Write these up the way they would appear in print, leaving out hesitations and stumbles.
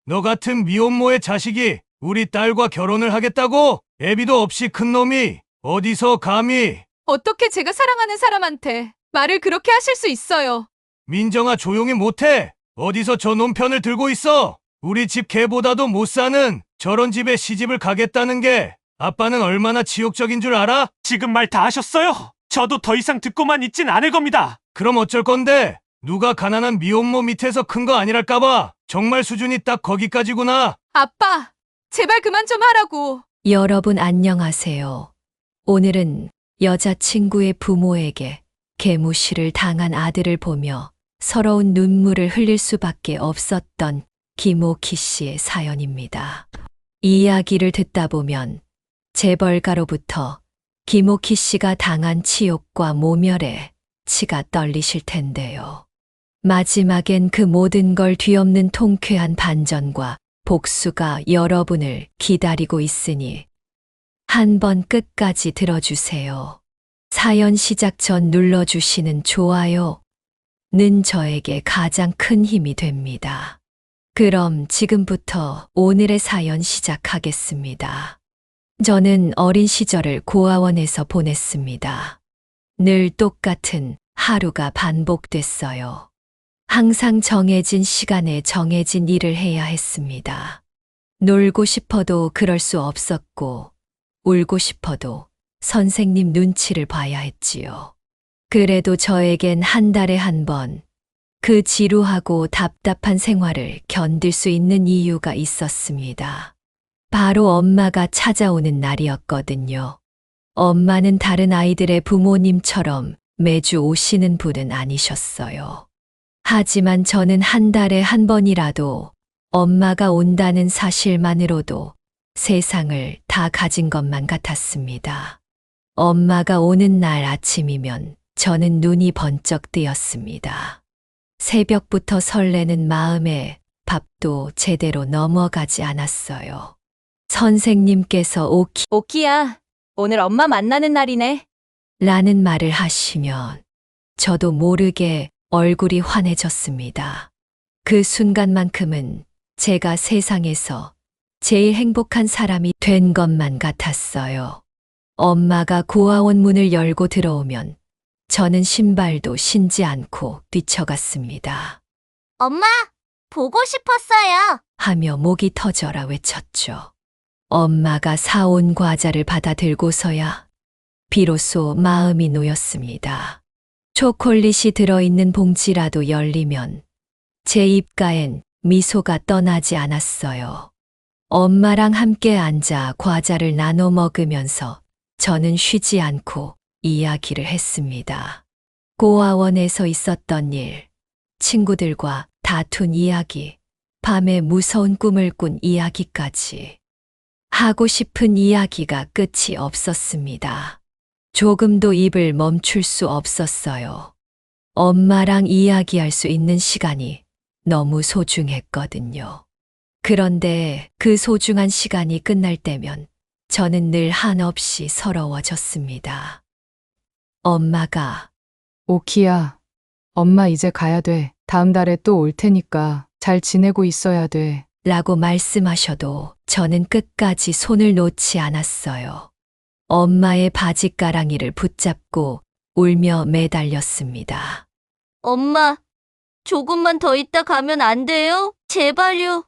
너 같은 미혼모의 자식이 우리 딸과 결혼을 하겠다고? 애비도 없이 큰 놈이 어디서 감히? 어떻게 제가 사랑하는 사람한테 말을 그렇게 하실 수 있어요? 민정아 조용히 못해. 어디서 저 놈 편을 들고 있어? 우리 집 개보다도 못 사는 저런 집에 시집을 가겠다는 게 아빠는 얼마나 지옥적인 줄 알아? 지금 말 다 하셨어요? 저도 더 이상 듣고만 있진 않을 겁니다. 그럼 어쩔 건데? 누가 가난한 미혼모 밑에서 큰 거 아니랄까봐. 정말 수준이 딱 거기까지구나. 아빠, 제발 그만 좀 하라고. 여러분 안녕하세요. 오늘은 여자친구의 부모에게 개무시를 당한 아들을 보며 서러운 눈물을 흘릴 수밖에 없었던 김옥희 씨의 사연입니다. 이 이야기를 듣다 보면 재벌가로부터 김옥희 씨가 당한 치욕과 모멸에 치가 떨리실 텐데요. 마지막엔 그 모든 걸 뒤엎는 통쾌한 반전과 복수가 여러분을 기다리고 있으니 한번 끝까지 들어주세요. 사연 시작 전 눌러주시는 좋아요는 저에게 가장 큰 힘이 됩니다. 그럼 지금부터 오늘의 사연 시작하겠습니다. 저는 어린 시절을 고아원에서 보냈습니다. 늘 똑같은 하루가 반복됐어요. 항상 정해진 시간에 정해진 일을 해야 했습니다. 놀고 싶어도 그럴 수 없었고, 울고 싶어도 선생님 눈치를 봐야 했지요. 그래도 저에겐 한 달에 한 번, 그 지루하고 답답한 생활을 견딜 수 있는 이유가 있었습니다. 바로 엄마가 찾아오는 날이었거든요. 엄마는 다른 아이들의 부모님처럼 매주 오시는 분은 아니셨어요. 하지만 저는 한 달에 한 번이라도 엄마가 온다는 사실만으로도 세상을 다 가진 것만 같았습니다. 엄마가 오는 날 아침이면 저는 눈이 번쩍 뜨였습니다. 새벽부터 설레는 마음에 밥도 제대로 넘어가지 않았어요. 선생님께서 오키야, 오늘 엄마 만나는 날이네. 라는 말을 하시면 저도 모르게 얼굴이 환해졌습니다. 그 순간만큼은 제가 세상에서 제일 행복한 사람이 된 것만 같았어요. 엄마가 고아원 문을 열고 들어오면 저는 신발도 신지 않고 뛰쳐갔습니다. 엄마, 보고 싶었어요. 하며 목이 터져라 외쳤죠. 엄마가 사온 과자를 받아 들고서야 비로소 마음이 놓였습니다. 초콜릿이 들어있는 봉지라도 열리면 제 입가엔 미소가 떠나지 않았어요. 엄마랑 함께 앉아 과자를 나눠 먹으면서 저는 쉬지 않고 이야기를 했습니다. 고아원에서 있었던 일, 친구들과 다툰 이야기, 밤에 무서운 꿈을 꾼 이야기까지. 하고 싶은 이야기가 끝이 없었습니다. 조금도 입을 멈출 수 없었어요. 엄마랑 이야기할 수 있는 시간이 너무 소중했거든요. 그런데 그 소중한 시간이 끝날 때면 저는 늘 한없이 서러워졌습니다. 엄마가 오키야, 엄마 이제 가야 돼. 다음 달에 또 올 테니까 잘 지내고 있어야 돼. 라고 말씀하셔도 저는 끝까지 손을 놓지 않았어요. 엄마의 바지가랑이를 붙잡고 울며 매달렸습니다. 엄마, 조금만 더 있다 가면 안 돼요? 제발요.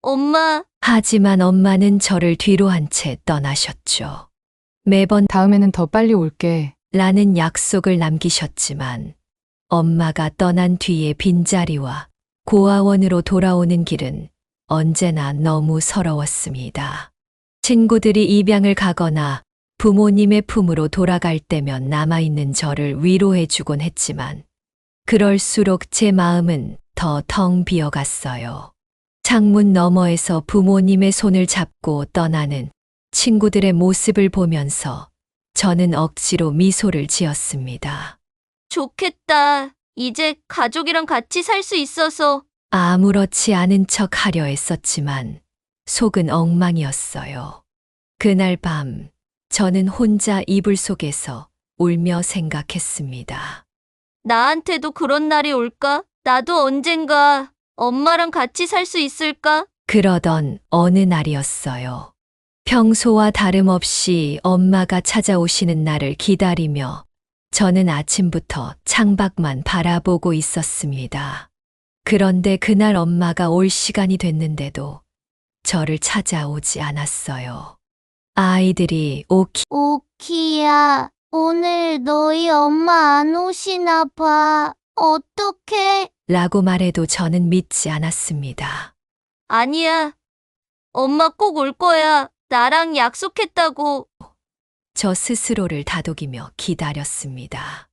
엄마, 하지만 엄마는 저를 뒤로 한 채 떠나셨죠. 매번 다음에는 더 빨리 올게. 라는 약속을 남기셨지만 엄마가 떠난 뒤의 빈자리와 고아원으로 돌아오는 길은 언제나 너무 서러웠습니다. 친구들이 입양을 가거나 부모님의 품으로 돌아갈 때면 남아있는 저를 위로해주곤 했지만 그럴수록 제 마음은 더 텅 비어갔어요. 창문 너머에서 부모님의 손을 잡고 떠나는 친구들의 모습을 보면서 저는 억지로 미소를 지었습니다. 좋겠다. 이제 가족이랑 같이 살 수 있어서. 아무렇지 않은 척 하려 했었지만 속은 엉망이었어요. 그날 밤 저는 혼자 이불 속에서 울며 생각했습니다. 나한테도 그런 날이 올까? 나도 언젠가 엄마랑 같이 살 수 있을까? 그러던 어느 날이었어요. 평소와 다름없이 엄마가 찾아오시는 날을 기다리며 저는 아침부터 창밖만 바라보고 있었습니다. 그런데 그날 엄마가 올 시간이 됐는데도 저를 찾아오지 않았어요. 아이들이 오키야, 오늘 너희 엄마 안 오시나 봐. 어떡해? 라고 말해도 저는 믿지 않았습니다. 아니야. 엄마 꼭 올 거야. 나랑 약속했다고. 저 스스로를 다독이며 기다렸습니다.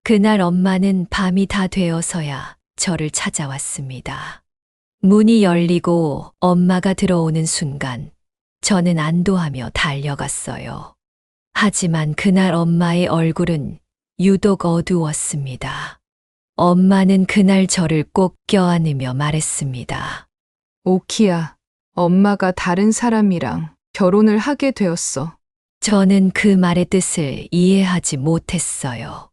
그날 엄마는 밤이 다 되어서야 저를 찾아왔습니다. 문이 열리고 엄마가 들어오는 순간 저는 안도하며 달려갔어요. 하지만 그날 엄마의 얼굴은 유독 어두웠습니다. 엄마는 그날 저를 꼭 껴안으며 말했습니다. 오키야, 엄마가 다른 사람이랑 결혼을 하게 되었어. 저는 그 말의 뜻을 이해하지 못했어요.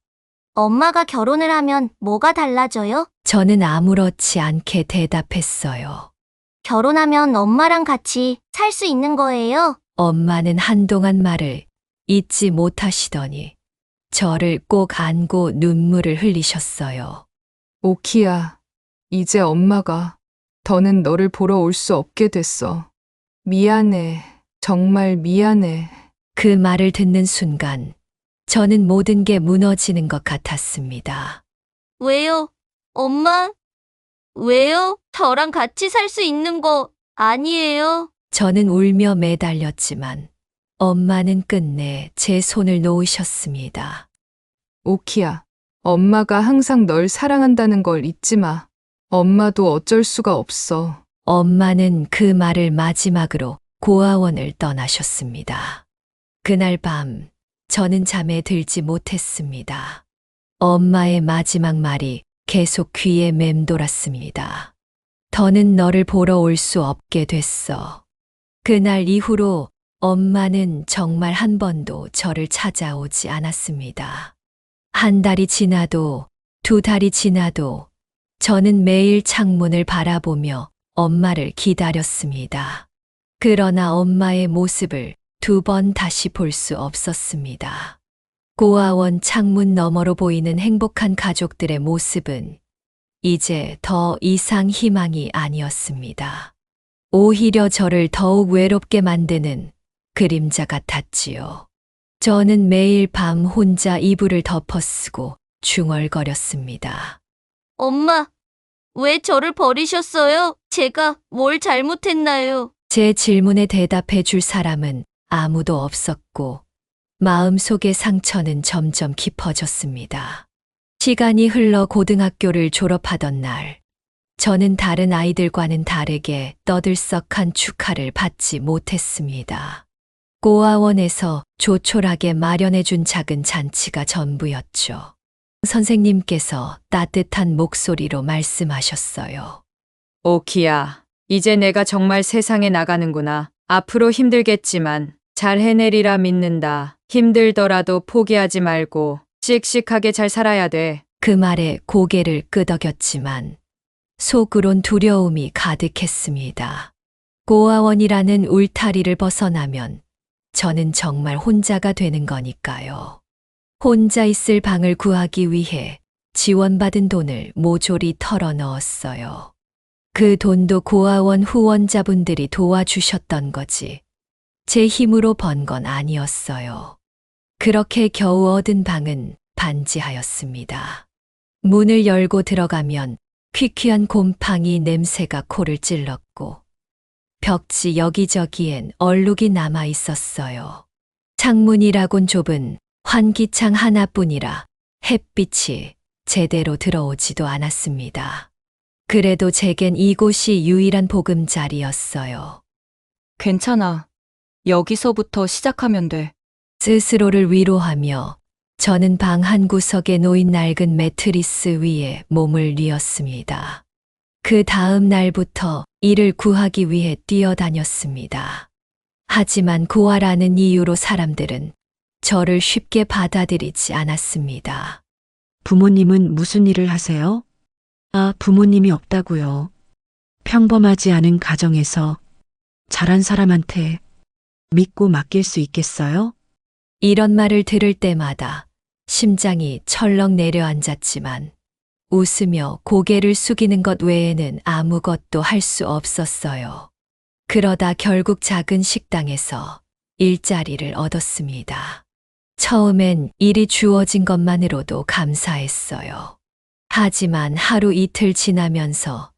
엄마가 결혼을 하면 뭐가 달라져요? 저는 아무렇지 않게 대답했어요. 결혼하면 엄마랑 같이 살 수 있는 거예요? 엄마는 한동안 말을 잊지 못하시더니 저를 꼭 안고 눈물을 흘리셨어요. 오키야, 이제 엄마가 더는 너를 보러 올 수 없게 됐어. 미안해. 정말 미안해. 그 말을 듣는 순간 저는 모든 게 무너지는 것 같았습니다. 왜요? 엄마? 왜요? 저랑 같이 살 수 있는 거 아니에요? 저는 울며 매달렸지만 엄마는 끝내 제 손을 놓으셨습니다. 오키야, 엄마가 항상 널 사랑한다는 걸 잊지 마. 엄마도 어쩔 수가 없어. 엄마는 그 말을 마지막으로 고아원을 떠나셨습니다. 그날 밤 저는 잠에 들지 못했습니다. 엄마의 마지막 말이 계속 귀에 맴돌았습니다. 더는 너를 보러 올 수 없게 됐어. 그날 이후로 엄마는 정말 한 번도 저를 찾아오지 않았습니다. 한 달이 지나도 두 달이 지나도 저는 매일 창문을 바라보며 엄마를 기다렸습니다. 그러나 엄마의 모습을 두 번 다시 볼 수 없었습니다. 고아원 창문 너머로 보이는 행복한 가족들의 모습은 이제 더 이상 희망이 아니었습니다. 오히려 저를 더욱 외롭게 만드는 그림자 같았지요. 저는 매일 밤 혼자 이불을 덮어쓰고 중얼거렸습니다. 엄마, 왜 저를 버리셨어요? 제가 뭘 잘못했나요? 제 질문에 대답해 줄 사람은 아무도 없었고 마음속의 상처는 점점 깊어졌습니다. 시간이 흘러 고등학교를 졸업하던 날, 저는 다른 아이들과는 다르게 떠들썩한 축하를 받지 못했습니다. 고아원에서 조촐하게 마련해준 작은 잔치가 전부였죠. 선생님께서 따뜻한 목소리로 말씀하셨어요. 오키야, 이제 내가 정말 세상에 나가는구나. 앞으로 힘들겠지만 잘 해내리라 믿는다. 힘들더라도 포기하지 말고 씩씩하게 잘 살아야 돼. 그 말에 고개를 끄덕였지만 속으론 두려움이 가득했습니다. 고아원이라는 울타리를 벗어나면 저는 정말 혼자가 되는 거니까요. 혼자 있을 방을 구하기 위해 지원받은 돈을 모조리 털어 넣었어요. 그 돈도 고아원 후원자분들이 도와주셨던 거지. 제 힘으로 번 건 아니었어요. 그렇게 겨우 얻은 방은 반지하였습니다. 문을 열고 들어가면 퀴퀴한 곰팡이 냄새가 코를 찔렀고 벽지 여기저기엔 얼룩이 남아 있었어요. 창문이라곤 좁은 환기창 하나뿐이라 햇빛이 제대로 들어오지도 않았습니다. 그래도 제겐 이곳이 유일한 보금자리였어요. 괜찮아. 여기서부터 시작하면 돼. 스스로를 위로하며 저는 방 한 구석에 놓인 낡은 매트리스 위에 몸을 뉘었습니다. 그 다음 날부터 일을 구하기 위해 뛰어다녔습니다. 하지만 고아라는 이유로 사람들은 저를 쉽게 받아들이지 않았습니다. 부모님은 무슨 일을 하세요? 아, 부모님이 없다고요. 평범하지 않은 가정에서 자란 사람한테 믿고 맡길 수 있겠어요? 이런 말을 들을 때마다 심장이 철렁 내려앉았지만 웃으며 고개를 숙이는 것 외에는 아무것도 할 수 없었어요. 그러다 결국 작은 식당에서 일자리를 얻었습니다. 처음엔 일이 주어진 것만으로도 감사했어요. 하지만 하루 이틀 지나면서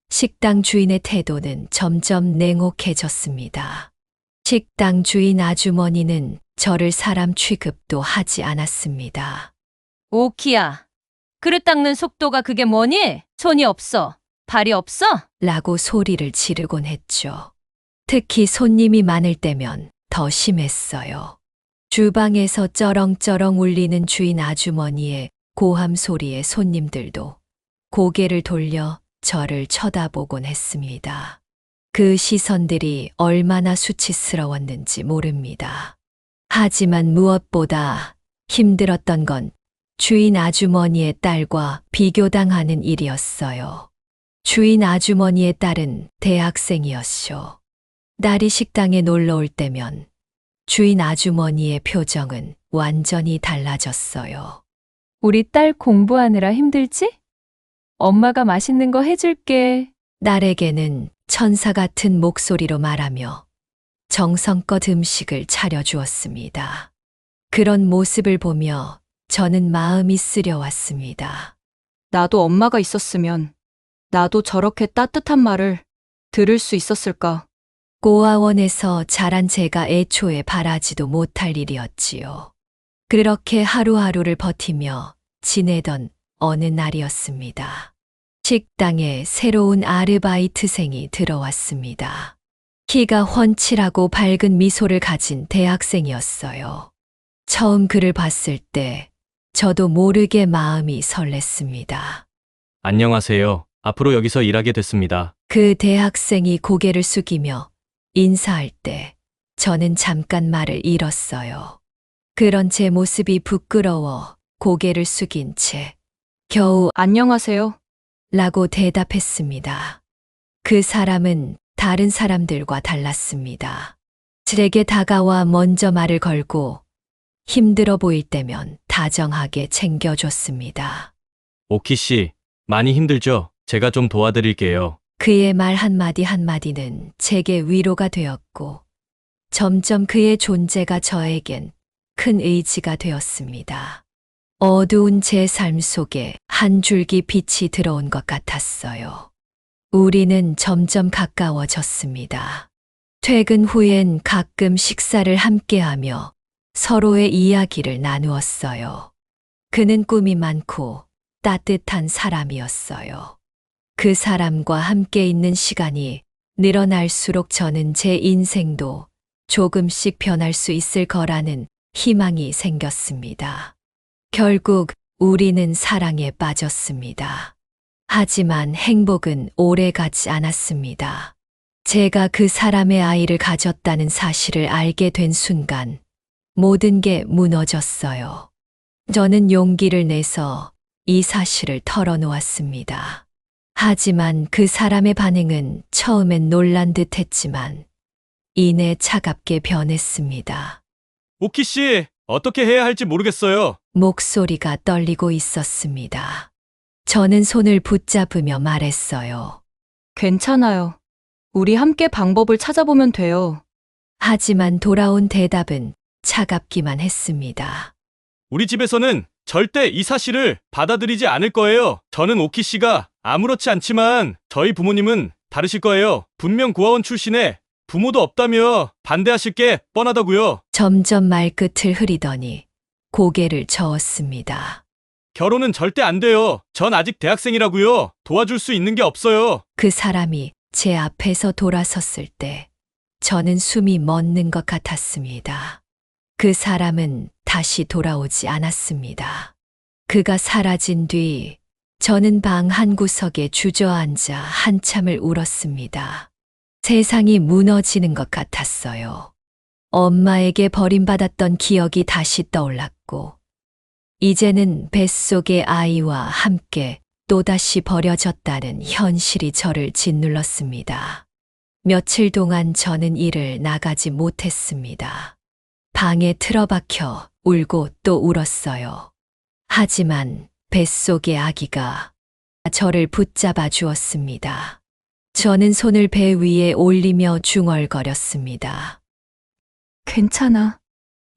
식당 주인의 태도는 점점 냉혹해졌습니다. 식당 주인 아주머니는 저를 사람 취급도 하지 않았습니다. 오키야, 그릇 닦는 속도가 그게 뭐니? 손이 없어. 발이 없어? 라고 소리를 지르곤 했죠. 특히 손님이 많을 때면 더 심했어요. 주방에서 쩌렁쩌렁 울리는 주인 아주머니의 고함 소리에 손님들도 고개를 돌려 저를 쳐다보곤 했습니다. 그 시선들이 얼마나 수치스러웠는지 모릅니다. 하지만 무엇보다 힘들었던 건 주인 아주머니의 딸과 비교당하는 일이었어요. 주인 아주머니의 딸은 대학생이었쇼. 딸이 식당에 놀러 올 때면 주인 아주머니의 표정은 완전히 달라졌어요. 우리 딸 공부하느라 힘들지? 엄마가 맛있는 거 해줄게. 딸에게는 천사 같은 목소리로 말하며 정성껏 음식을 차려주었습니다. 그런 모습을 보며 저는 마음이 쓰려왔습니다. 나도 엄마가 있었으면 나도 저렇게 따뜻한 말을 들을 수 있었을까? 고아원에서 자란 제가 애초에 바라지도 못할 일이었지요. 그렇게 하루하루를 버티며 지내던 어느 날이었습니다. 식당에 새로운 아르바이트생이 들어왔습니다. 키가 훤칠하고 밝은 미소를 가진 대학생이었어요. 처음 그를 봤을 때 저도 모르게 마음이 설렜습니다. 안녕하세요. 앞으로 여기서 일하게 됐습니다. 그 대학생이 고개를 숙이며 인사할 때 저는 잠깐 말을 잃었어요. 그런 제 모습이 부끄러워 고개를 숙인 채 겨우 안녕하세요. 라고 대답했습니다. 그 사람은 다른 사람들과 달랐습니다. 제게 다가와 먼저 말을 걸고 힘들어 보일 때면 다정하게 챙겨줬습니다. 오키 씨, 많이 힘들죠? 제가 좀 도와드릴게요. 그의 말 한마디 한마디는 제게 위로가 되었고 점점 그의 존재가 저에겐 큰 의지가 되었습니다. 어두운 제 삶 속에 한 줄기 빛이 들어온 것 같았어요. 우리는 점점 가까워졌습니다. 퇴근 후엔 가끔 식사를 함께하며 서로의 이야기를 나누었어요. 그는 꿈이 많고 따뜻한 사람이었어요. 그 사람과 함께 있는 시간이 늘어날수록 저는 제 인생도 조금씩 변할 수 있을 거라는 희망이 생겼습니다. 결국 우리는 사랑에 빠졌습니다. 하지만 행복은 오래 가지 않았습니다. 제가 그 사람의 아이를 가졌다는 사실을 알게 된 순간 모든 게 무너졌어요. 저는 용기를 내서 이 사실을 털어놓았습니다. 하지만 그 사람의 반응은 처음엔 놀란 듯 했지만 이내 차갑게 변했습니다. 오키 씨, 어떻게 해야 할지 모르겠어요. 목소리가 떨리고 있었습니다. 저는 손을 붙잡으며 말했어요. 괜찮아요. 우리 함께 방법을 찾아보면 돼요. 하지만 돌아온 대답은 차갑기만 했습니다. 우리 집에서는 절대 이 사실을 받아들이지 않을 거예요. 저는 오키 씨가 아무렇지 않지만 저희 부모님은 다르실 거예요. 분명 고아원 출신에 부모도 없다며 반대하실 게 뻔하다고요. 점점 말끝을 흐리더니 고개를 저었습니다. 결혼은 절대 안 돼요. 전 아직 대학생이라고요. 도와줄 수 있는 게 없어요. 그 사람이 제 앞에서 돌아섰을 때 저는 숨이 멎는 것 같았습니다. 그 사람은 다시 돌아오지 않았습니다. 그가 사라진 뒤 저는 방 한구석에 주저앉아 한참을 울었습니다. 세상이 무너지는 것 같았어요. 엄마에게 버림받았던 기억이 다시 떠올랐고, 이제는 뱃속의 아이와 함께 또다시 버려졌다는 현실이 저를 짓눌렀습니다. 며칠 동안 저는 일을 나가지 못했습니다. 방에 틀어박혀 울고 또 울었어요. 하지만 뱃속의 아기가 저를 붙잡아 주었습니다. 저는 손을 배 위에 올리며 중얼거렸습니다. 괜찮아.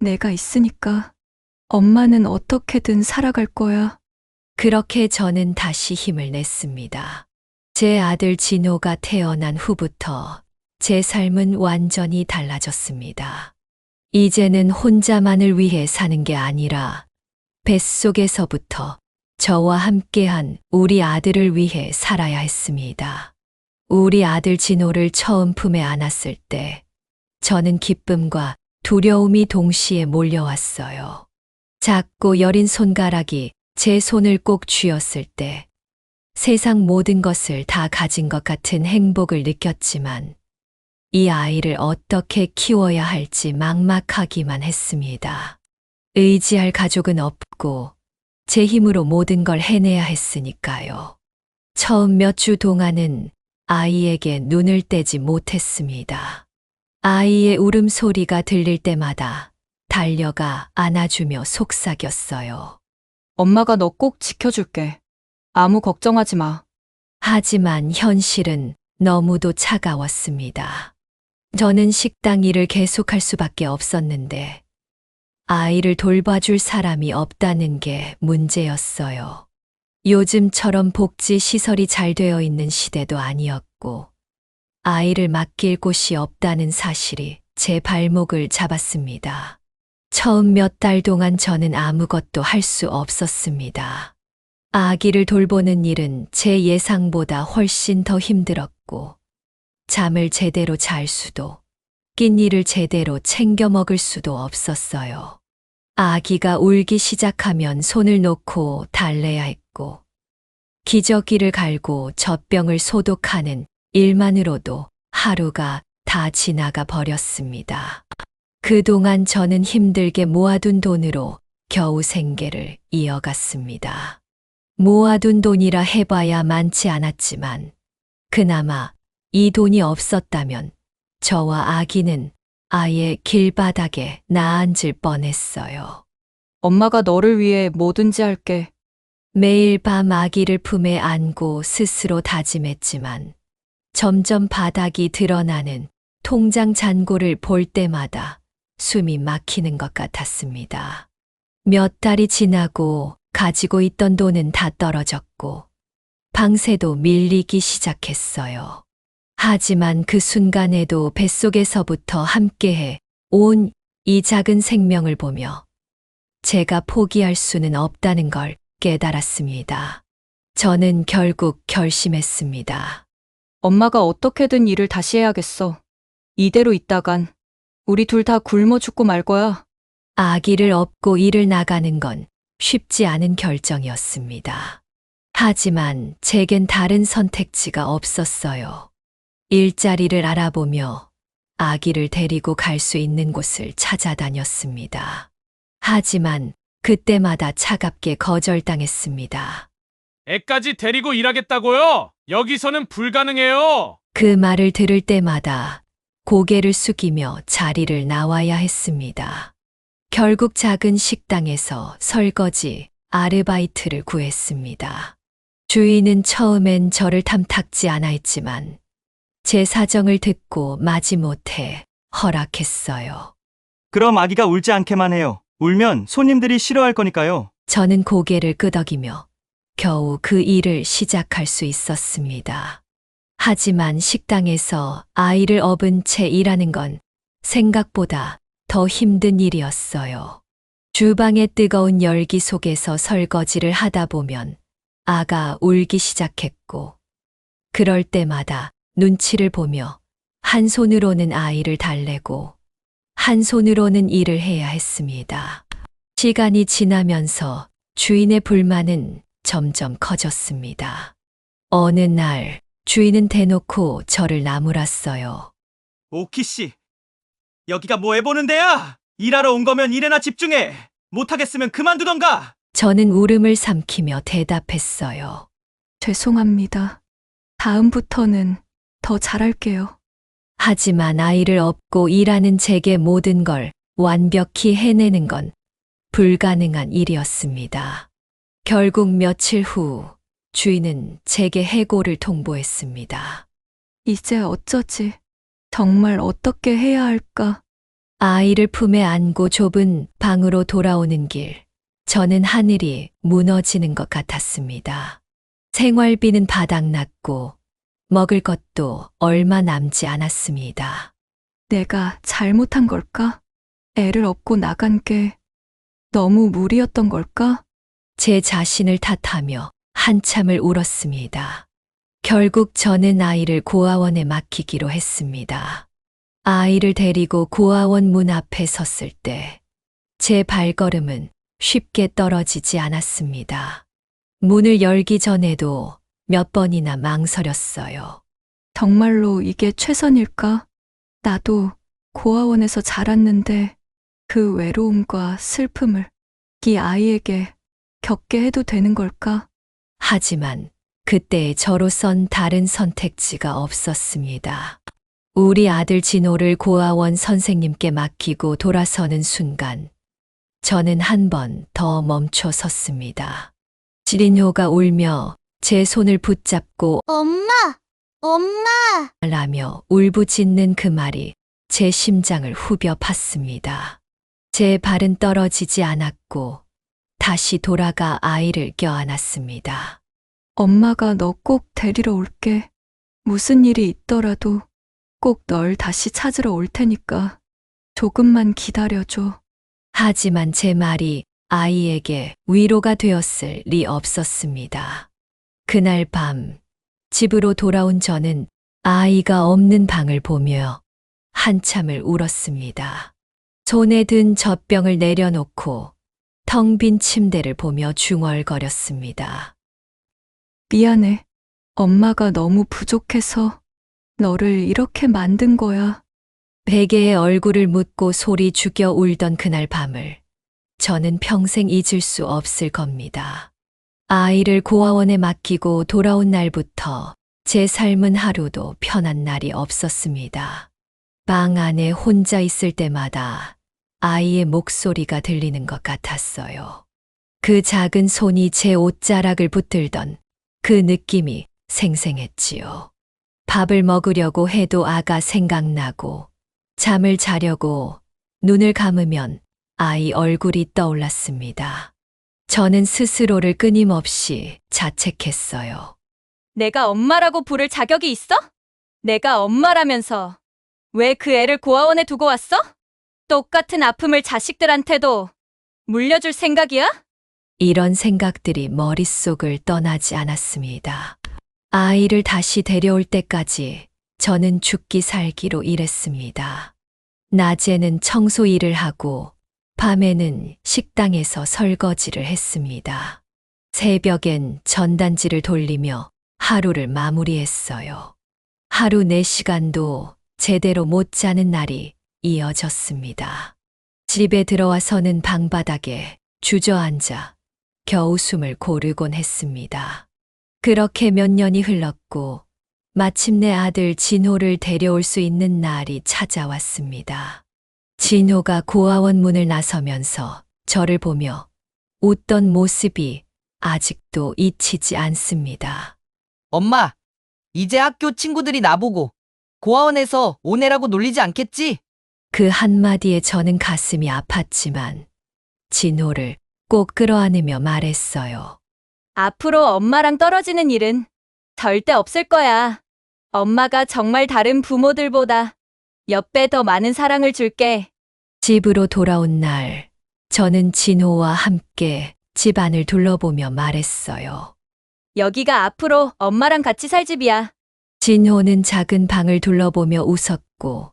내가 있으니까. 엄마는 어떻게든 살아갈 거야. 그렇게 저는 다시 힘을 냈습니다. 제 아들 진호가 태어난 후부터 제 삶은 완전히 달라졌습니다. 이제는 혼자만을 위해 사는 게 아니라 뱃속에서부터 저와 함께한 우리 아들을 위해 살아야 했습니다. 우리 아들 진호를 처음 품에 안았을 때 저는 기쁨과 두려움이 동시에 몰려왔어요. 작고 여린 손가락이 제 손을 꼭 쥐었을 때 세상 모든 것을 다 가진 것 같은 행복을 느꼈지만 이 아이를 어떻게 키워야 할지 막막하기만 했습니다. 의지할 가족은 없고 제 힘으로 모든 걸 해내야 했으니까요. 처음 몇 주 동안은 아이에게 눈을 떼지 못했습니다. 아이의 울음소리가 들릴 때마다 달려가 안아주며 속삭였어요. 엄마가 너 꼭 지켜줄게. 아무 걱정하지 마. 하지만 현실은 너무도 차가웠습니다. 저는 식당 일을 계속할 수밖에 없었는데 아이를 돌봐줄 사람이 없다는 게 문제였어요. 요즘처럼 복지 시설이 잘 되어 있는 시대도 아니었고 아이를 맡길 곳이 없다는 사실이 제 발목을 잡았습니다. 처음 몇 달 동안 저는 아무것도 할 수 없었습니다. 아기를 돌보는 일은 제 예상보다 훨씬 더 힘들었고 잠을 제대로 잘 수도 끼니를 제대로 챙겨 먹을 수도 없었어요. 아기가 울기 시작하면 손을 놓고 달래야 했고 기저귀를 갈고 젖병을 소독하는 일만으로도 하루가 다 지나가 버렸습니다. 그동안 저는 힘들게 모아둔 돈으로 겨우 생계를 이어갔습니다. 모아둔 돈이라 해봐야 많지 않았지만 그나마 이 돈이 없었다면 저와 아기는 아예 길바닥에 나앉을 뻔했어요. 엄마가 너를 위해 뭐든지 할게. 매일 밤 아기를 품에 안고 스스로 다짐했지만 점점 바닥이 드러나는 통장 잔고를 볼 때마다 숨이 막히는 것 같았습니다. 몇 달이 지나고 가지고 있던 돈은 다 떨어졌고 방세도 밀리기 시작했어요. 하지만 그 순간에도 뱃속에서부터 함께해 온 이 작은 생명을 보며 제가 포기할 수는 없다는 걸 깨달았습니다. 저는 결국 결심했습니다. 엄마가 어떻게든 일을 다시 해야겠어. 이대로 있다간 우리 둘 다 굶어 죽고 말 거야. 아기를 업고 일을 나가는 건 쉽지 않은 결정이었습니다. 하지만 제겐 다른 선택지가 없었어요. 일자리를 알아보며 아기를 데리고 갈 수 있는 곳을 찾아다녔습니다. 하지만 그때마다 차갑게 거절당했습니다. 애까지 데리고 일하겠다고요? 여기서는 불가능해요. 그 말을 들을 때마다 고개를 숙이며 자리를 나와야 했습니다. 결국 작은 식당에서 설거지, 아르바이트를 구했습니다. 주인은 처음엔 저를 탐탁지 않아 했지만 제 사정을 듣고 마지못해 허락했어요. 그럼 아기가 울지 않게만 해요. 울면 손님들이 싫어할 거니까요. 저는 고개를 끄덕이며 겨우 그 일을 시작할 수 있었습니다. 하지만 식당에서 아이를 업은 채 일하는 건 생각보다 더 힘든 일이었어요. 주방의 뜨거운 열기 속에서 설거지를 하다 보면 아가 울기 시작했고 그럴 때마다 눈치를 보며 한 손으로는 아이를 달래고 한 손으로는 일을 해야 했습니다. 시간이 지나면서 주인의 불만은 점점 커졌습니다. 어느 날 주인은 대놓고 저를 나무랐어요. 오키 씨, 여기가 뭐 해보는 데야? 일하러 온 거면 일에나 집중해. 못하겠으면 그만두던가. 저는 울음을 삼키며 대답했어요. 죄송합니다. 다음부터는 더 잘할게요. 하지만 아이를 업고 일하는 제게 모든 걸 완벽히 해내는 건 불가능한 일이었습니다. 결국 며칠 후 주인은 제게 해고를 통보했습니다. 이제 어쩌지? 정말 어떻게 해야 할까? 아이를 품에 안고 좁은 방으로 돌아오는 길, 저는 하늘이 무너지는 것 같았습니다. 생활비는 바닥났고 먹을 것도 얼마 남지 않았습니다. 내가 잘못한 걸까? 애를 업고 나간 게 너무 무리였던 걸까? 제 자신을 탓하며 한참을 울었습니다. 결국 저는 아이를 고아원에 맡기기로 했습니다. 아이를 데리고 고아원 문 앞에 섰을 때 제 발걸음은 쉽게 떨어지지 않았습니다. 문을 열기 전에도 몇 번이나 망설였어요. 정말로 이게 최선일까? 나도 고아원에서 자랐는데 그 외로움과 슬픔을 이 아이에게 겪게 해도 되는 걸까? 하지만 그때의 저로선 다른 선택지가 없었습니다. 우리 아들 진호를 고아원 선생님께 맡기고 돌아서는 순간 저는 한 번 더 멈춰 섰습니다. 진호가 울며 제 손을 붙잡고 엄마! 엄마! 라며 울부짖는 그 말이 제 심장을 후벼 팠습니다. 제 발은 떨어지지 않았고 다시 돌아가 아이를 껴안았습니다. 엄마가 너 꼭 데리러 올게. 무슨 일이 있더라도 꼭 널 다시 찾으러 올 테니까 조금만 기다려줘. 하지만 제 말이 아이에게 위로가 되었을 리 없었습니다. 그날 밤 집으로 돌아온 저는 아이가 없는 방을 보며 한참을 울었습니다. 손에 든 젖병을 내려놓고 텅 빈 침대를 보며 중얼거렸습니다. 미안해. 엄마가 너무 부족해서 너를 이렇게 만든 거야. 베개에 얼굴을 묻고 소리 죽여 울던 그날 밤을 저는 평생 잊을 수 없을 겁니다. 아이를 고아원에 맡기고 돌아온 날부터 제 삶은 하루도 편한 날이 없었습니다. 방 안에 혼자 있을 때마다 아이의 목소리가 들리는 것 같았어요. 그 작은 손이 제 옷자락을 붙들던 그 느낌이 생생했지요. 밥을 먹으려고 해도 아가 생각나고 잠을 자려고 눈을 감으면 아이 얼굴이 떠올랐습니다. 저는 스스로를 끊임없이 자책했어요. 내가 엄마라고 부를 자격이 있어? 내가 엄마라면서 왜 그 애를 고아원에 두고 왔어? 똑같은 아픔을 자식들한테도 물려줄 생각이야? 이런 생각들이 머릿속을 떠나지 않았습니다. 아이를 다시 데려올 때까지 저는 죽기 살기로 일했습니다. 낮에는 청소 일을 하고 밤에는 식당에서 설거지를 했습니다. 새벽엔 전단지를 돌리며 하루를 마무리했어요. 하루 4시간도 제대로 못 자는 날이 이어졌습니다. 집에 들어와서는 방바닥에 주저앉아 겨우 숨을 고르곤 했습니다. 그렇게 몇 년이 흘렀고 마침내 아들 진호를 데려올 수 있는 날이 찾아왔습니다. 진호가 고아원 문을 나서면서 저를 보며 웃던 모습이 아직도 잊히지 않습니다. 엄마, 이제 학교 친구들이 나보고 고아원에서 오네라고 놀리지 않겠지? 그 한마디에 저는 가슴이 아팠지만 진호를 꼭 끌어안으며 말했어요. 앞으로 엄마랑 떨어지는 일은 절대 없을 거야. 엄마가 정말 다른 부모들보다 몇 배 더 많은 사랑을 줄게. 집으로 돌아온 날, 저는 진호와 함께 집안을 둘러보며 말했어요. 여기가 앞으로 엄마랑 같이 살 집이야. 진호는 작은 방을 둘러보며 웃었고,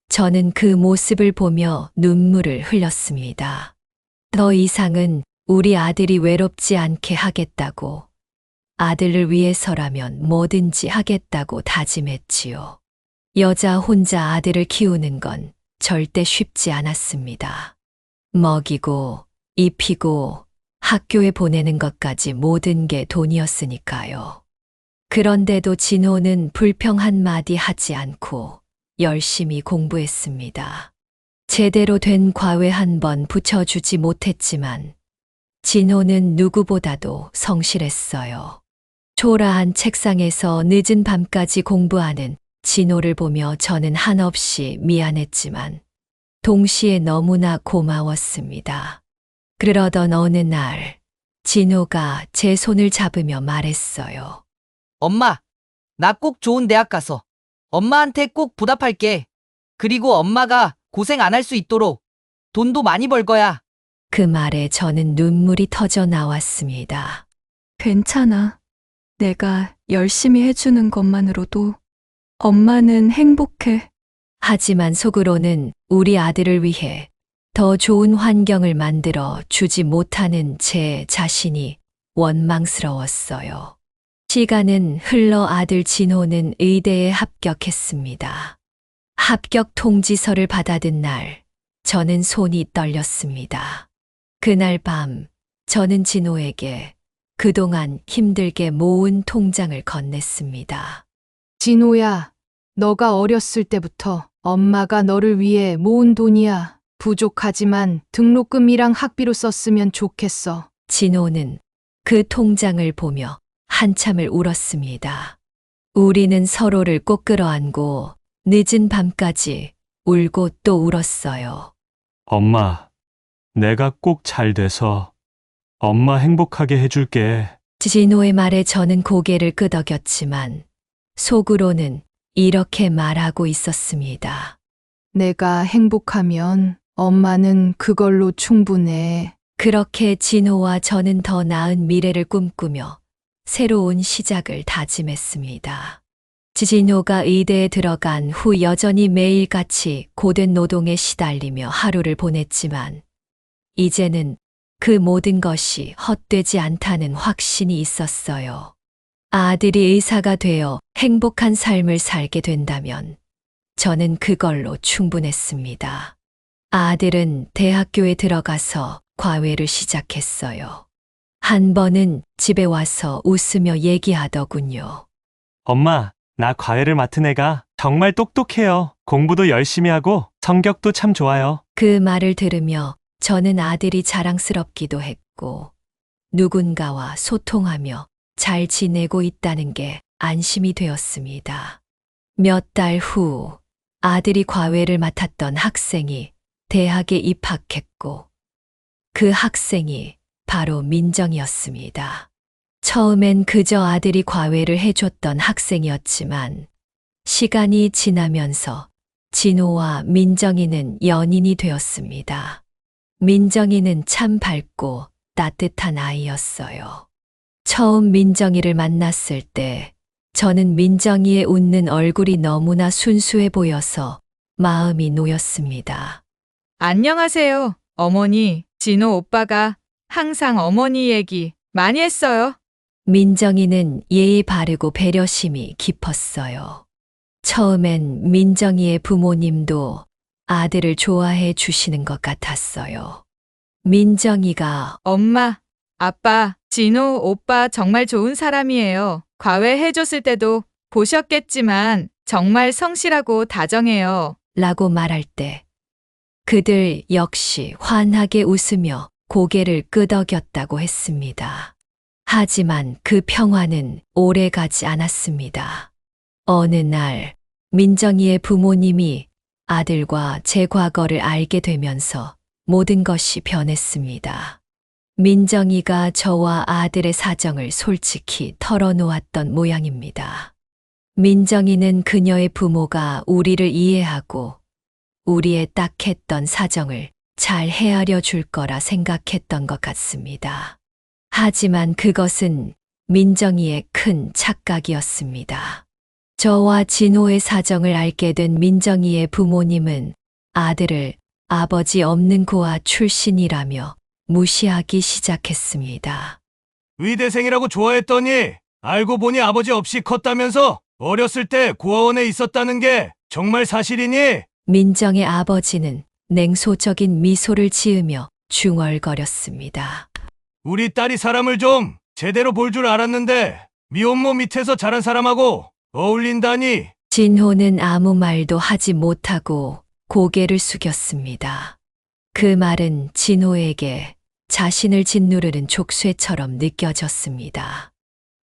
저는 그 모습을 보며 눈물을 흘렸습니다. 더 이상은 우리 아들이 외롭지 않게 하겠다고, 아들을 위해서라면 뭐든지 하겠다고 다짐했지요. 여자 혼자 아들을 키우는 건 절대 쉽지 않았습니다. 먹이고, 입히고, 학교에 보내는 것까지 모든 게 돈이었으니까요. 그런데도 진호는 불평 한마디 하지 않고 열심히 공부했습니다. 제대로 된 과외 한 번 붙여주지 못했지만 진호는 누구보다도 성실했어요. 초라한 책상에서 늦은 밤까지 공부하는 진호를 보며 저는 한없이 미안했지만 동시에 너무나 고마웠습니다. 그러던 어느 날 진호가 제 손을 잡으며 말했어요. 엄마, 나 꼭 좋은 대학 가서 엄마한테 꼭 보답할게. 그리고 엄마가 고생 안 할 수 있도록 돈도 많이 벌 거야. 그 말에 저는 눈물이 터져 나왔습니다. 괜찮아. 내가 열심히 해주는 것만으로도 엄마는 행복해. 하지만 속으로는 우리 아들을 위해 더 좋은 환경을 만들어 주지 못하는 제 자신이 원망스러웠어요. 시간은 흘러 아들 진호는 의대에 합격했습니다. 합격 통지서를 받아든 날, 저는 손이 떨렸습니다. 그날 밤, 저는 진호에게 그동안 힘들게 모은 통장을 건넸습니다. 진호야, 너가 어렸을 때부터 엄마가 너를 위해 모은 돈이야. 부족하지만 등록금이랑 학비로 썼으면 좋겠어. 진호는 그 통장을 보며 한참을 울었습니다. 우리는 서로를 꼭 끌어안고 늦은 밤까지 울고 또 울었어요. 엄마, 내가 꼭 잘 돼서 엄마 행복하게 해줄게. 진호의 말에 저는 고개를 끄덕였지만 속으로는 이렇게 말하고 있었습니다. 내가 행복하면 엄마는 그걸로 충분해. 그렇게 진호와 저는 더 나은 미래를 꿈꾸며 새로운 시작을 다짐했습니다. 진호가 의대에 들어간 후 여전히 매일같이 고된 노동에 시달리며 하루를 보냈지만 이제는 그 모든 것이 헛되지 않다는 확신이 있었어요. 아들이 의사가 되어 행복한 삶을 살게 된다면 저는 그걸로 충분했습니다. 아들은 대학교에 들어가서 과외를 시작했어요. 한 번은 집에 와서 웃으며 얘기하더군요. 엄마, 나 과외를 맡은 애가 정말 똑똑해요. 공부도 열심히 하고 성격도 참 좋아요. 그 말을 들으며 저는 아들이 자랑스럽기도 했고 누군가와 소통하며 잘 지내고 있다는 게 안심이 되었습니다. 몇 달 후 아들이 과외를 맡았던 학생이 대학에 입학했고 그 학생이 바로 민정이었습니다. 처음엔 그저 아들이 과외를 해줬던 학생이었지만 시간이 지나면서 진호와 민정이는 연인이 되었습니다. 민정이는 참 밝고 따뜻한 아이였어요. 처음 민정이를 만났을 때 저는 민정이의 웃는 얼굴이 너무나 순수해 보여서 마음이 놓였습니다. 안녕하세요, 어머니. 진호 오빠가 항상 어머니 얘기 많이 했어요. 민정이는 예의 바르고 배려심이 깊었어요. 처음엔 민정이의 부모님도 아들을 좋아해 주시는 것 같았어요. 민정이가 엄마, 아빠, 진호 오빠 정말 좋은 사람이에요. 과외 해줬을 때도 보셨겠지만 정말 성실하고 다정해요. 라고 말할 때 그들 역시 환하게 웃으며 고개를 끄덕였다고 했습니다. 하지만 그 평화는 오래 가지 않았습니다. 어느 날 민정이의 부모님이 아들과 제 과거를 알게 되면서 모든 것이 변했습니다. 민정이가 저와 아들의 사정을 솔직히 털어놓았던 모양입니다. 민정이는 그녀의 부모가 우리를 이해하고 우리의 딱했던 사정을 잘 헤아려 줄 거라 생각했던 것 같습니다. 하지만 그것은 민정이의 큰 착각이었습니다. 저와 진호의 사정을 알게 된 민정이의 부모님은 아들을 아버지 없는 고아 출신이라며 무시하기 시작했습니다. 의대생이라고 좋아했더니 알고 보니 아버지 없이 컸다면서 어렸을 때 고아원에 있었다는 게 정말 사실이니? 민정의 아버지는 냉소적인 미소를 지으며 중얼거렸습니다. 우리 딸이 사람을 좀 제대로 볼 줄 알았는데 미혼모 밑에서 자란 사람하고 어울린다니. 진호는 아무 말도 하지 못하고 고개를 숙였습니다. 그 말은 진호에게 자신을 짓누르는 족쇄처럼 느껴졌습니다.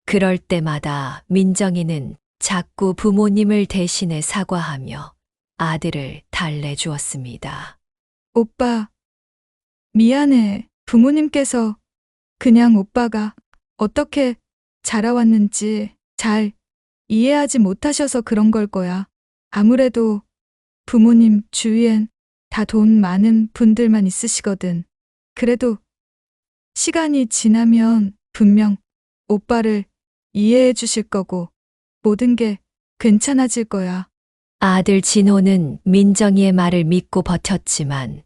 그럴 때마다 민정이는 자꾸 부모님을 대신해 사과하며 아들을 달래주었습니다. 오빠, 미안해. 부모님께서 그냥 오빠가 어떻게 자라왔는지 잘 이해하지 못하셔서 그런 걸 거야. 아무래도 부모님 주위엔 다 돈 많은 분들만 있으시거든. 그래도 시간이 지나면 분명 오빠를 이해해 주실 거고 모든 게 괜찮아질 거야. 아들 진호는 민정이의 말을 믿고 버텼지만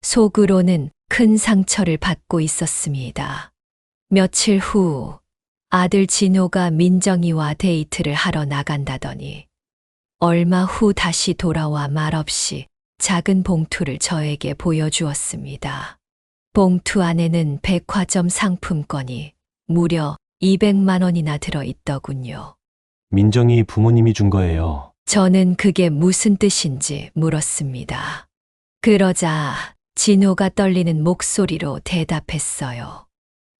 속으로는 큰 상처를 받고 있었습니다. 며칠 후 아들 진호가 민정이와 데이트를 하러 나간다더니 얼마 후 다시 돌아와 말없이 작은 봉투를 저에게 보여주었습니다. 봉투 안에는 백화점 상품권이 무려 200만 원이나 들어있더군요. 민정이 부모님이 준 거예요. 저는 그게 무슨 뜻인지 물었습니다. 그러자 진호가 떨리는 목소리로 대답했어요.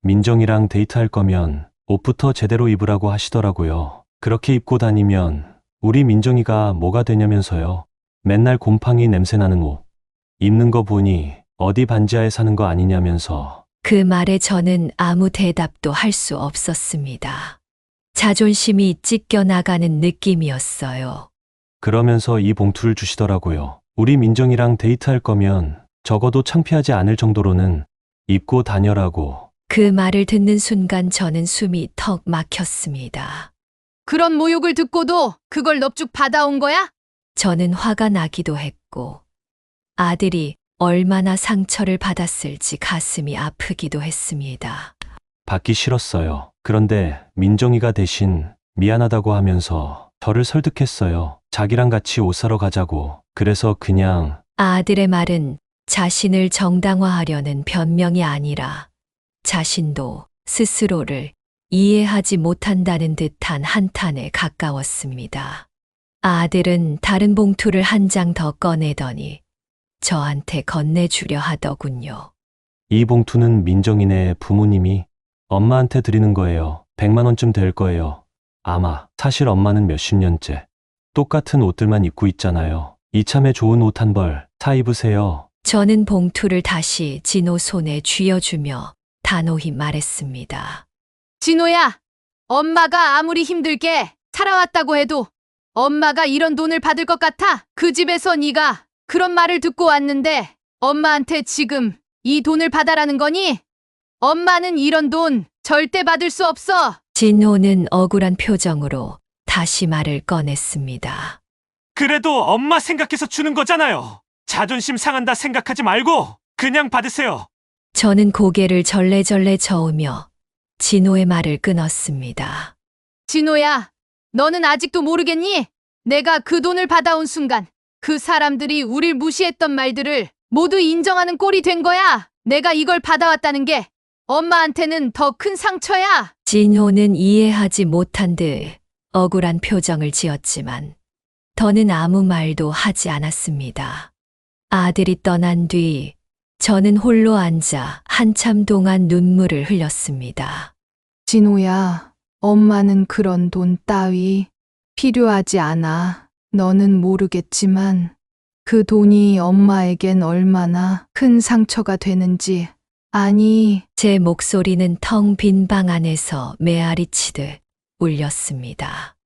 민정이랑 데이트할 거면 옷부터 제대로 입으라고 하시더라고요. 그렇게 입고 다니면 우리 민정이가 뭐가 되냐면서요. 맨날 곰팡이 냄새나는 옷. 입는 거 보니 어디 반지하에 사는 거 아니냐면서. 그 말에 저는 아무 대답도 할 수 없었습니다. 자존심이 찢겨나가는 느낌이었어요. 그러면서 이 봉투를 주시더라고요. 우리 민정이랑 데이트할 거면 적어도 창피하지 않을 정도로는 입고 다녀라고. 그 말을 듣는 순간 저는 숨이 턱 막혔습니다. 그런 모욕을 듣고도 그걸 넙죽 받아온 거야? 저는 화가 나기도 했고 아들이 얼마나 상처를 받았을지 가슴이 아프기도 했습니다. 받기 싫었어요. 그런데 민정이가 대신 미안하다고 하면서 저를 설득했어요. 자기랑 같이 옷 사러 가자고. 그래서 그냥. 아들의 말은 자신을 정당화하려는 변명이 아니라 자신도 스스로를 이해하지 못한다는 듯한 한탄에 가까웠습니다. 아들은 다른 봉투를 한 장 더 꺼내더니 저한테 건네주려 하더군요. 이 봉투는 민정이네 부모님이 엄마한테 드리는 거예요. 100만 원쯤 될 거예요. 아마. 사실 엄마는 몇십 년째 똑같은 옷들만 입고 있잖아요. 이참에 좋은 옷 한 벌 사 입으세요. 저는 봉투를 다시 진호 손에 쥐어주며 단호히 말했습니다. 진호야, 엄마가 아무리 힘들게 살아왔다고 해도 엄마가 이런 돈을 받을 것 같아? 그 집에서 네가 그런 말을 듣고 왔는데 엄마한테 지금 이 돈을 받아라는 거니? 엄마는 이런 돈 절대 받을 수 없어. 진호는 억울한 표정으로 다시 말을 꺼냈습니다. 그래도 엄마 생각해서 주는 거잖아요. 자존심 상한다 생각하지 말고 그냥 받으세요. 저는 고개를 절레절레 저으며 진호의 말을 끊었습니다. 진호야, 너는 아직도 모르겠니? 내가 그 돈을 받아온 순간 그 사람들이 우릴 무시했던 말들을 모두 인정하는 꼴이 된 거야. 내가 이걸 받아왔다는 게 엄마한테는 더 큰 상처야. 진호는 이해하지 못한 듯 억울한 표정을 지었지만 더는 아무 말도 하지 않았습니다. 아들이 떠난 뒤 저는 홀로 앉아 한참 동안 눈물을 흘렸습니다. 진호야, 엄마는 그런 돈 따위 필요하지 않아. 너는 모르겠지만 그 돈이 엄마에겐 얼마나 큰 상처가 되는지. 아니, 제 목소리는 텅 빈 방 안에서 메아리치듯 울렸습니다.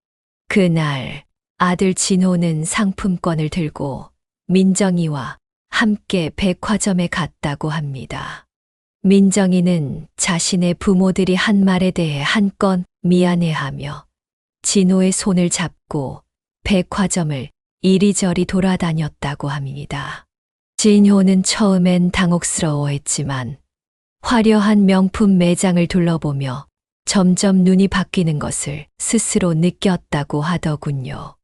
그날 아들 진호는 상품권을 들고 민정이와 함께 백화점에 갔다고 합니다. 민정이는 자신의 부모들이 한 말에 대해 한껏 미안해하며 진호의 손을 잡고 백화점을 이리저리 돌아다녔다고 합니다. 진호는 처음엔 당혹스러워했지만 화려한 명품 매장을 둘러보며 점점 눈이 바뀌는 것을 스스로 느꼈다고 하더군요.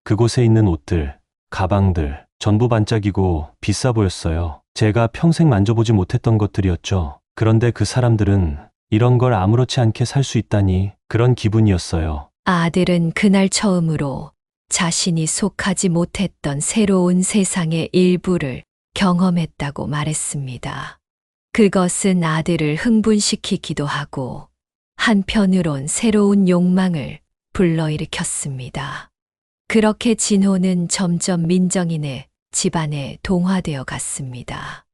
그곳에 있는 옷들, 가방들 전부 반짝이고 비싸 보였어요. 제가 평생 만져보지 못했던 것들이었죠. 그런데 그 사람들은 이런 걸 아무렇지 않게 살 수 있다니 그런 기분이었어요. 아들은 그날 처음으로 자신이 속하지 못했던 새로운 세상의 일부를 경험했다고 말했습니다. 그것은 아들을 흥분시키기도 하고 한편으론 새로운 욕망을 불러일으켰습니다. 그렇게 진호는 점점 민정이네 집안에 동화되어 갔습니다.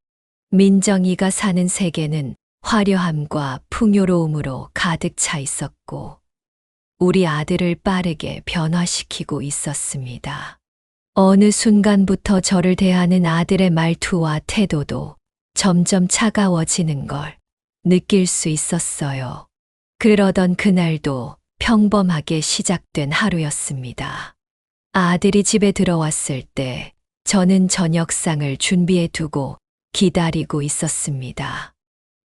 민정이가 사는 세계는 화려함과 풍요로움으로 가득 차 있었고 우리 아들을 빠르게 변화시키고 있었습니다. 어느 순간부터 저를 대하는 아들의 말투와 태도도 점점 차가워지는 걸 느낄 수 있었어요. 그러던 그날도 평범하게 시작된 하루였습니다. 아들이 집에 들어왔을 때 저는 저녁상을 준비해 두고 기다리고 있었습니다.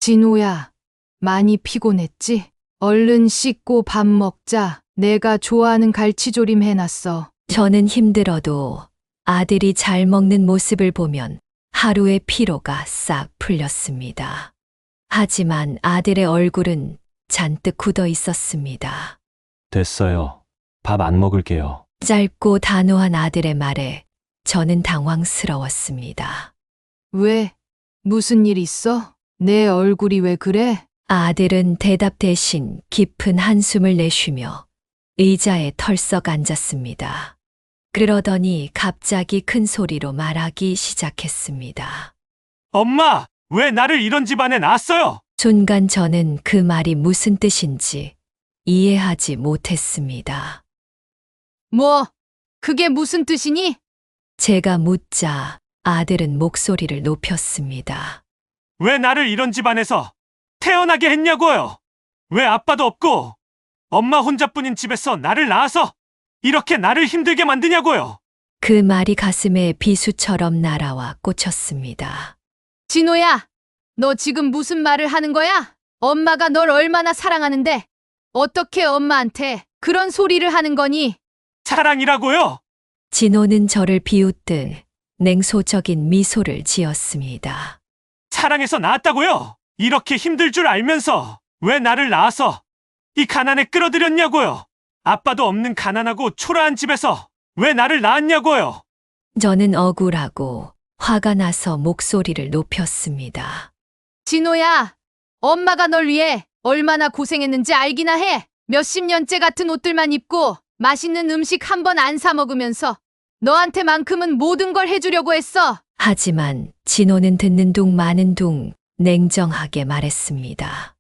진호야, 많이 피곤했지? 얼른 씻고 밥 먹자. 내가 좋아하는 갈치조림 해놨어. 저는 힘들어도 아들이 잘 먹는 모습을 보면 하루의 피로가 싹 풀렸습니다. 하지만 아들의 얼굴은 잔뜩 굳어 있었습니다. 됐어요. 밥 안 먹을게요. 짧고 단호한 아들의 말에 저는 당황스러웠습니다. 왜? 무슨 일 있어? 내 얼굴이 왜 그래? 아들은 대답 대신 깊은 한숨을 내쉬며 의자에 털썩 앉았습니다. 그러더니 갑자기 큰 소리로 말하기 시작했습니다. 엄마, 왜 나를 이런 집안에 낳았어요? 순간 저는 그 말이 무슨 뜻인지 이해하지 못했습니다. 뭐? 그게 무슨 뜻이니? 제가 묻자 아들은 목소리를 높였습니다. 왜 나를 이런 집안에서 태어나게 했냐고요? 왜 아빠도 없고 엄마 혼자뿐인 집에서 나를 낳아서 이렇게 나를 힘들게 만드냐고요? 그 말이 가슴에 비수처럼 날아와 꽂혔습니다. 진호야, 너 지금 무슨 말을 하는 거야? 엄마가 널 얼마나 사랑하는데 어떻게 엄마한테 그런 소리를 하는 거니? 사랑이라고요? 진호는 저를 비웃듯 냉소적인 미소를 지었습니다. 사랑해서 낳았다고요? 이렇게 힘들 줄 알면서 왜 나를 낳아서 이 가난에 끌어들였냐고요? 아빠도 없는 가난하고 초라한 집에서 왜 나를 낳았냐고요? 저는 억울하고 화가 나서 목소리를 높였습니다. 진호야, 엄마가 널 위해 얼마나 고생했는지 알기나 해. 몇십 년째 같은 옷들만 입고 맛있는 음식 한 번 안 사 먹으면서 너한테만큼은 모든 걸 해주려고 했어. 하지만 진호는 듣는 둥 마는 둥 냉정하게 말했습니다.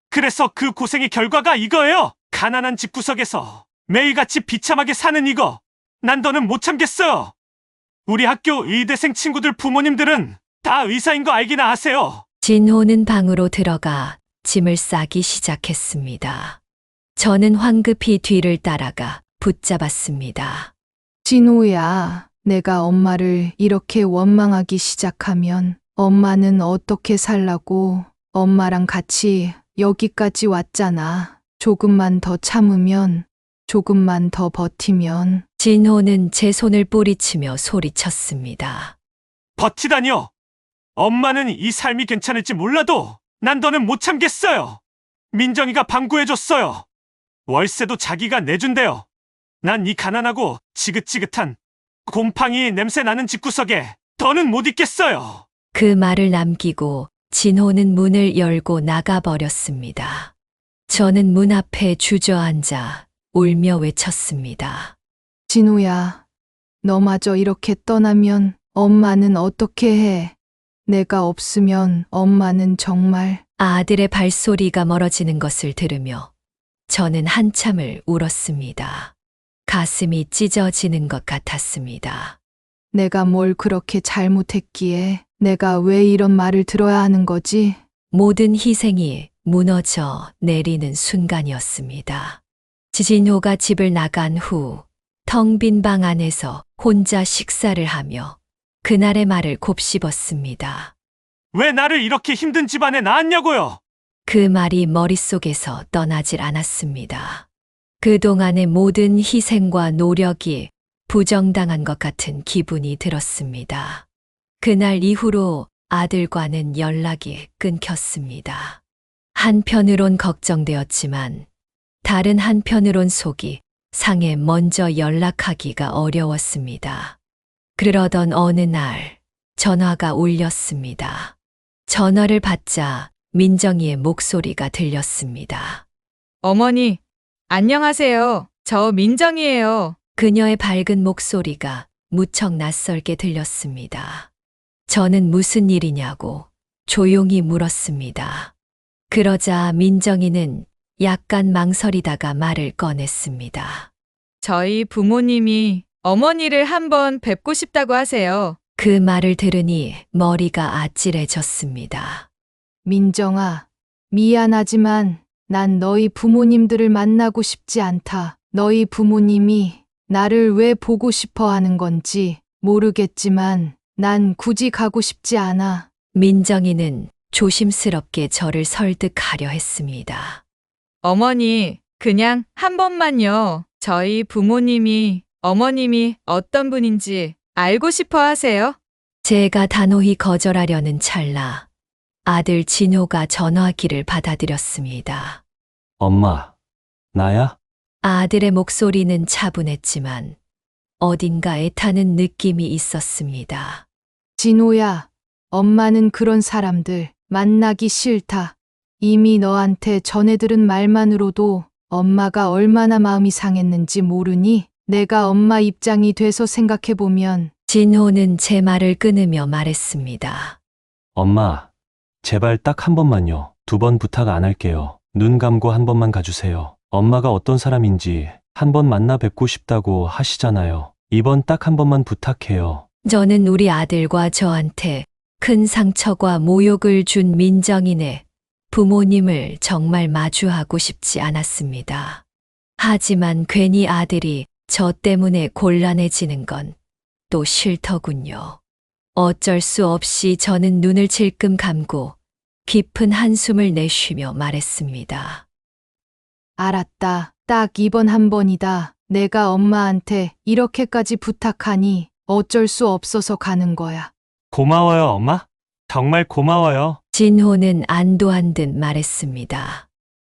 그래서 그 고생의 결과가 이거예요. 가난한 집구석에서 매일같이 비참하게 사는 이거. 난 더는 못 참겠어요. 우리 학교 의대생 친구들 부모님들은 다 의사인 거 알기나 하세요. 진호는 방으로 들어가 짐을 싸기 시작했습니다. 저는 황급히 뒤를 따라가 붙잡았습니다. 진호야, 내가 엄마를 이렇게 원망하기 시작하면 엄마는 어떻게 살라고? 엄마랑 같이 여기까지 왔잖아. 조금만 더 참으면, 조금만 더 버티면. 진호는 제 손을 뿌리치며 소리쳤습니다. 버티다니요. 엄마는 이 삶이 괜찮을지 몰라도 난 더는 못 참겠어요. 민정이가 방구해줬어요. 월세도 자기가 내준대요. 난 이 가난하고 지긋지긋한 곰팡이 냄새 나는 집구석에 더는 못 있겠어요. 그 말을 남기고 진호는 문을 열고 나가버렸습니다. 저는 문 앞에 주저앉아 울며 외쳤습니다. 진호야, 너마저 이렇게 떠나면 엄마는 어떻게 해? 내가 없으면 엄마는 정말. 아들의 발소리가 멀어지는 것을 들으며 저는 한참을 울었습니다. 가슴이 찢어지는 것 같았습니다. 내가 뭘 그렇게 잘못했기에 내가 왜 이런 말을 들어야 하는 거지? 모든 희생이 무너져 내리는 순간이었습니다. 진호가 집을 나간 후 텅 빈 방 안에서 혼자 식사를 하며 그날의 말을 곱씹었습니다. 왜 나를 이렇게 힘든 집안에 낳았냐고요? 그 말이 머릿속에서 떠나질 않았습니다. 그동안의 모든 희생과 노력이 부정당한 것 같은 기분이 들었습니다. 그날 이후로 아들과는 연락이 끊겼습니다. 한편으론 걱정되었지만 다른 한편으론 속이 상해 먼저 연락하기가 어려웠습니다. 그러던 어느 날 전화가 울렸습니다. 전화를 받자 민정이의 목소리가 들렸습니다. 어머니, 안녕하세요. 저 민정이에요. 그녀의 밝은 목소리가 무척 낯설게 들렸습니다. 저는 무슨 일이냐고 조용히 물었습니다. 그러자 민정이는 약간 망설이다가 말을 꺼냈습니다. 저희 부모님이 어머니를 한번 뵙고 싶다고 하세요. 그 말을 들으니 머리가 아찔해졌습니다. 민정아, 미안하지만 난 너희 부모님들을 만나고 싶지 않다. 너희 부모님이 나를 왜 보고 싶어 하는 건지 모르겠지만 난 굳이 가고 싶지 않아. 민정이는 조심스럽게 저를 설득하려 했습니다. 어머니, 그냥 한 번만요. 저희 부모님이 어머님이 어떤 분인지 알고 싶어 하세요. 제가 단호히 거절하려는 찰나 아들 진호가 전화기를 받아들였습니다. 엄마, 나야? 아들의 목소리는 차분했지만 어딘가 애타는 느낌이 있었습니다. 진호야, 엄마는 그런 사람들 만나기 싫다. 이미 너한테 전해들은 말만으로도 엄마가 얼마나 마음이 상했는지 모르니? 내가 엄마 입장이 돼서 생각해보면. 진호는 제 말을 끊으며 말했습니다. 엄마, 제발 딱 한 번만요. 2번 부탁 안 할게요. 눈 감고 한 번만 가주세요. 엄마가 어떤 사람인지 한 번 만나 뵙고 싶다고 하시잖아요. 이번 딱 한 번만 부탁해요. 저는 우리 아들과 저한테 큰 상처와 모욕을 준 민정인의 부모님을 정말 마주하고 싶지 않았습니다. 하지만 괜히 아들이 저 때문에 곤란해지는 건 또 싫더군요. 어쩔 수 없이 저는 눈을 질끔 감고 깊은 한숨을 내쉬며 말했습니다. 알았다. 딱 이번 한 번이다. 내가 엄마한테 이렇게까지 부탁하니 어쩔 수 없어서 가는 거야. 고마워요, 엄마. 정말 고마워요. 진호는 안도한 듯 말했습니다.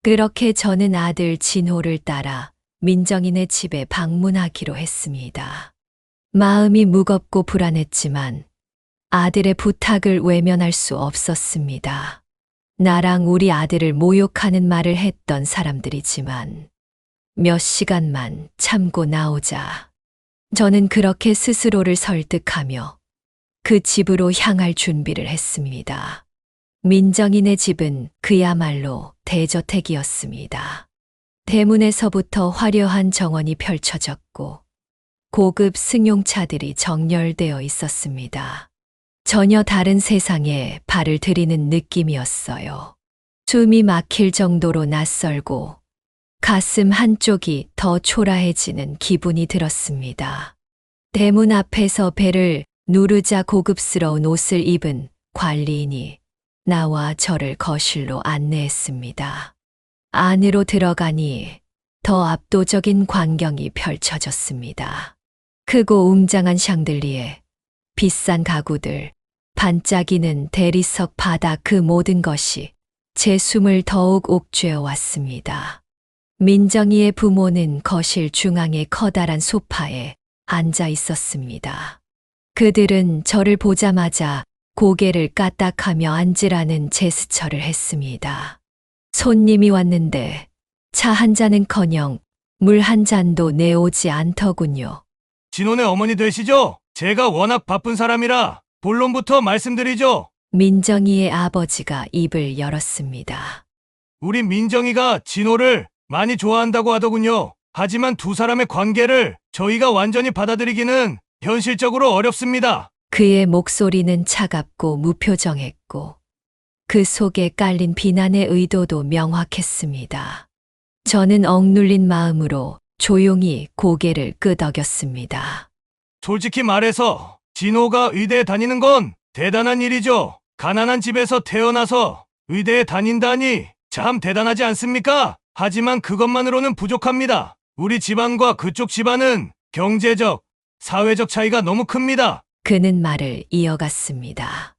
그렇게 저는 아들 진호를 따라 민정인의 집에 방문하기로 했습니다. 마음이 무겁고 불안했지만 아들의 부탁을 외면할 수 없었습니다. 나랑 우리 아들을 모욕하는 말을 했던 사람들이지만 몇 시간만 참고 나오자. 저는 그렇게 스스로를 설득하며 그 집으로 향할 준비를 했습니다. 민정인의 집은 그야말로 대저택이었습니다. 대문에서부터 화려한 정원이 펼쳐졌고 고급 승용차들이 정렬되어 있었습니다. 전혀 다른 세상에 발을 들이는 느낌이었어요. 숨이 막힐 정도로 낯설고 가슴 한쪽이 더 초라해지는 기분이 들었습니다. 대문 앞에서 배를 누르자 고급스러운 옷을 입은 관리인이 나와 저를 거실로 안내했습니다. 안으로 들어가니 더 압도적인 광경이 펼쳐졌습니다. 크고 웅장한 샹들리에, 비싼 가구들, 반짝이는 대리석 바닥 그 모든 것이 제 숨을 더욱 옥죄어 왔습니다. 민정이의 부모는 거실 중앙의 커다란 소파에 앉아 있었습니다. 그들은 저를 보자마자 고개를 까딱하며 앉으라는 제스처를 했습니다. 손님이 왔는데 차 한 잔은커녕 물 한 잔도 내오지 않더군요. 진호네 어머니 되시죠? 제가 워낙 바쁜 사람이라 본론부터 말씀드리죠. 민정이의 아버지가 입을 열었습니다. 우리 민정이가 진호를 많이 좋아한다고 하더군요. 하지만 두 사람의 관계를 저희가 완전히 받아들이기는 현실적으로 어렵습니다. 그의 목소리는 차갑고 무표정했고 그 속에 깔린 비난의 의도도 명확했습니다. 저는 억눌린 마음으로 조용히 고개를 끄덕였습니다. 솔직히 말해서 진호가 의대에 다니는 건 대단한 일이죠. 가난한 집에서 태어나서 의대에 다닌다니 참 대단하지 않습니까? 하지만 그것만으로는 부족합니다. 우리 집안과 그쪽 집안은 경제적, 사회적 차이가 너무 큽니다. 그는 말을 이어갔습니다.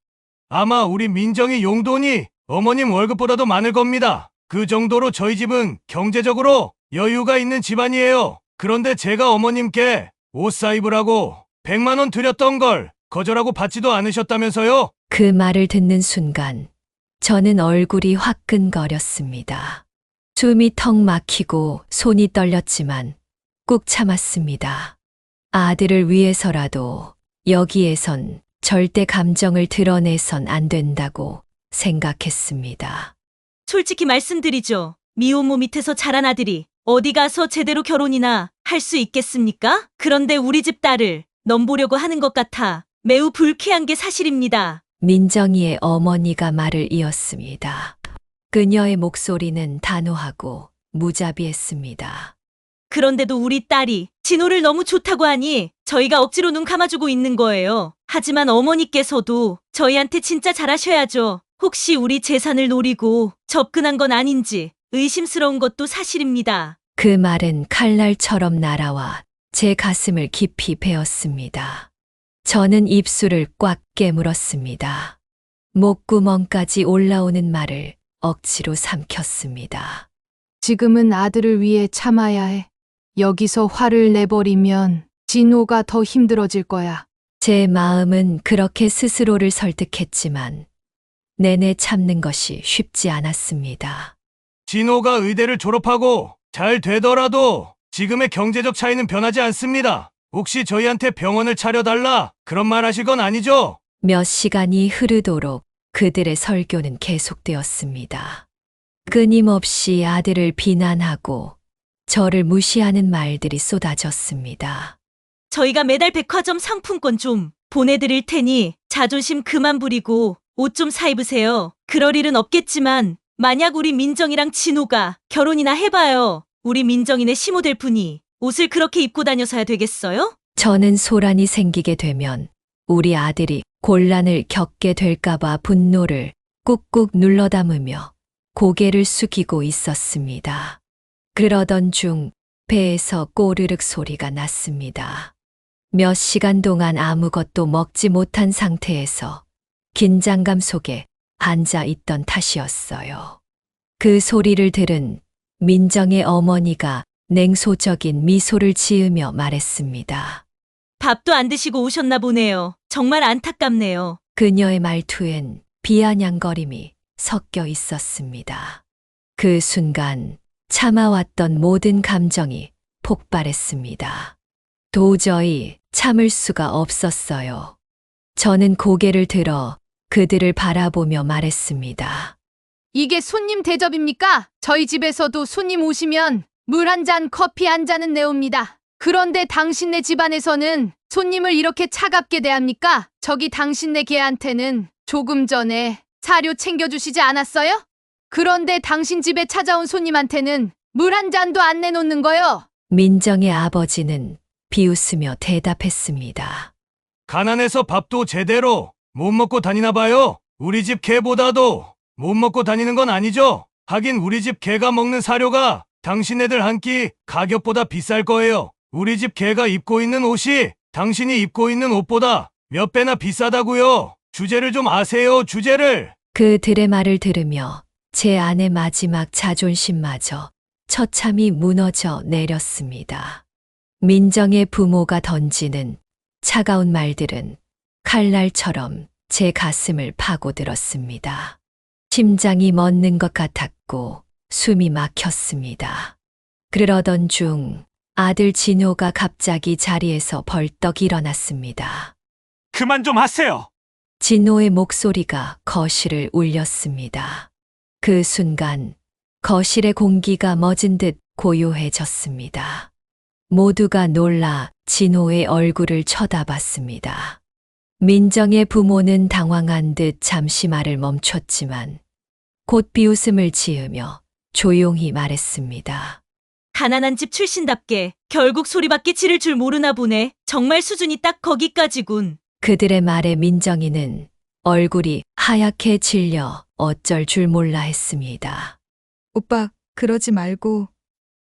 아마 우리 민정이 용돈이 어머님 월급보다도 많을 겁니다. 그 정도로 저희 집은 경제적으로 여유가 있는 집안이에요. 그런데 제가 어머님께 옷 사 입으라고 100만 원 드렸던 걸 거절하고 받지도 않으셨다면서요? 그 말을 듣는 순간 저는 얼굴이 화끈거렸습니다. 숨이 턱 막히고 손이 떨렸지만 꾹 참았습니다. 아들을 위해서라도 여기에선 절대 감정을 드러내선 안 된다고 생각했습니다. 솔직히 말씀드리죠. 미혼모 밑에서 자란 아들이 어디 가서 제대로 결혼이나 할 수 있겠습니까? 그런데 우리 집 딸을 넘보려고 하는 것 같아 매우 불쾌한 게 사실입니다. 민정이의 어머니가 말을 이었습니다. 그녀의 목소리는 단호하고 무자비했습니다. 그런데도 우리 딸이 진호를 너무 좋다고 하니 저희가 억지로 눈 감아주고 있는 거예요. 하지만 어머니께서도 저희한테 진짜 잘하셔야죠. 혹시 우리 재산을 노리고 접근한 건 아닌지 의심스러운 것도 사실입니다. 그 말은 칼날처럼 날아와 제 가슴을 깊이 베었습니다. 저는 입술을 꽉 깨물었습니다. 목구멍까지 올라오는 말을 억지로 삼켰습니다. 지금은 아들을 위해 참아야 해. 여기서 화를 내버리면 진호가 더 힘들어질 거야. 제 마음은 그렇게 스스로를 설득했지만 내내 참는 것이 쉽지 않았습니다. 진호가 의대를 졸업하고 잘 되더라도 지금의 경제적 차이는 변하지 않습니다. 혹시 저희한테 병원을 차려달라 그런 말 하실 건 아니죠? 몇 시간이 흐르도록 그들의 설교는 계속되었습니다. 끊임없이 아들을 비난하고 저를 무시하는 말들이 쏟아졌습니다. 저희가 매달 백화점 상품권 좀 보내드릴 테니 자존심 그만 부리고 옷 좀 사 입으세요. 그럴 일은 없겠지만 만약 우리 민정이랑 진호가 결혼이나 해봐요. 우리 민정이네 시모 될 분이 옷을 그렇게 입고 다녀서야 되겠어요? 저는 소란이 생기게 되면 우리 아들이 곤란을 겪게 될까봐 분노를 꾹꾹 눌러 담으며 고개를 숙이고 있었습니다. 그러던 중 배에서 꼬르륵 소리가 났습니다. 몇 시간 동안 아무것도 먹지 못한 상태에서 긴장감 속에 앉아 있던 탓이었어요. 그 소리를 들은 민정의 어머니가 냉소적인 미소를 지으며 말했습니다. 밥도 안 드시고 오셨나 보네요. 정말 안타깝네요. 그녀의 말투엔 비아냥거림이 섞여 있었습니다. 그 순간 참아왔던 모든 감정이 폭발했습니다. 도저히 참을 수가 없었어요. 저는 고개를 들어 그들을 바라보며 말했습니다. 이게 손님 대접입니까? 저희 집에서도 손님 오시면 물 한 잔, 커피 한 잔은 내옵니다. 그런데 당신네 집안에서는 손님을 이렇게 차갑게 대합니까? 저기 당신네 개한테는 조금 전에 사료 챙겨주시지 않았어요? 그런데 당신 집에 찾아온 손님한테는 물 한 잔도 안 내놓는 거요. 민정의 아버지는 비웃으며 대답했습니다. 가난해서 밥도 제대로 못 먹고 다니나 봐요. 우리 집 개보다도 못 먹고 다니는 건 아니죠? 하긴 우리 집 개가 먹는 사료가 당신네들 한 끼 가격보다 비쌀 거예요. 우리 집 개가 입고 있는 옷이 당신이 입고 있는 옷보다 몇 배나 비싸다고요. 주제를 좀 아세요, 주제를. 그들의 말을 들으며 제 아내 마지막 자존심마저 처참히 무너져 내렸습니다. 민정의 부모가 던지는 차가운 말들은 칼날처럼 제 가슴을 파고들었습니다. 심장이 멎는 것 같았고 숨이 막혔습니다. 그러던 중 아들 진호가 갑자기 자리에서 벌떡 일어났습니다. 그만 좀 하세요. 진호의 목소리가 거실을 울렸습니다. 그 순간 거실의 공기가 멎은 듯 고요해졌습니다. 모두가 놀라 진호의 얼굴을 쳐다봤습니다. 민정의 부모는 당황한 듯 잠시 말을 멈췄지만 곧 비웃음을 지으며 조용히 말했습니다. 가난한 집 출신답게 결국 소리밖에 지를 줄 모르나 보네. 정말 수준이 딱 거기까지군. 그들의 말에 민정이는 얼굴이 하얗게 질려 어쩔 줄 몰라 했습니다. 오빠, 그러지 말고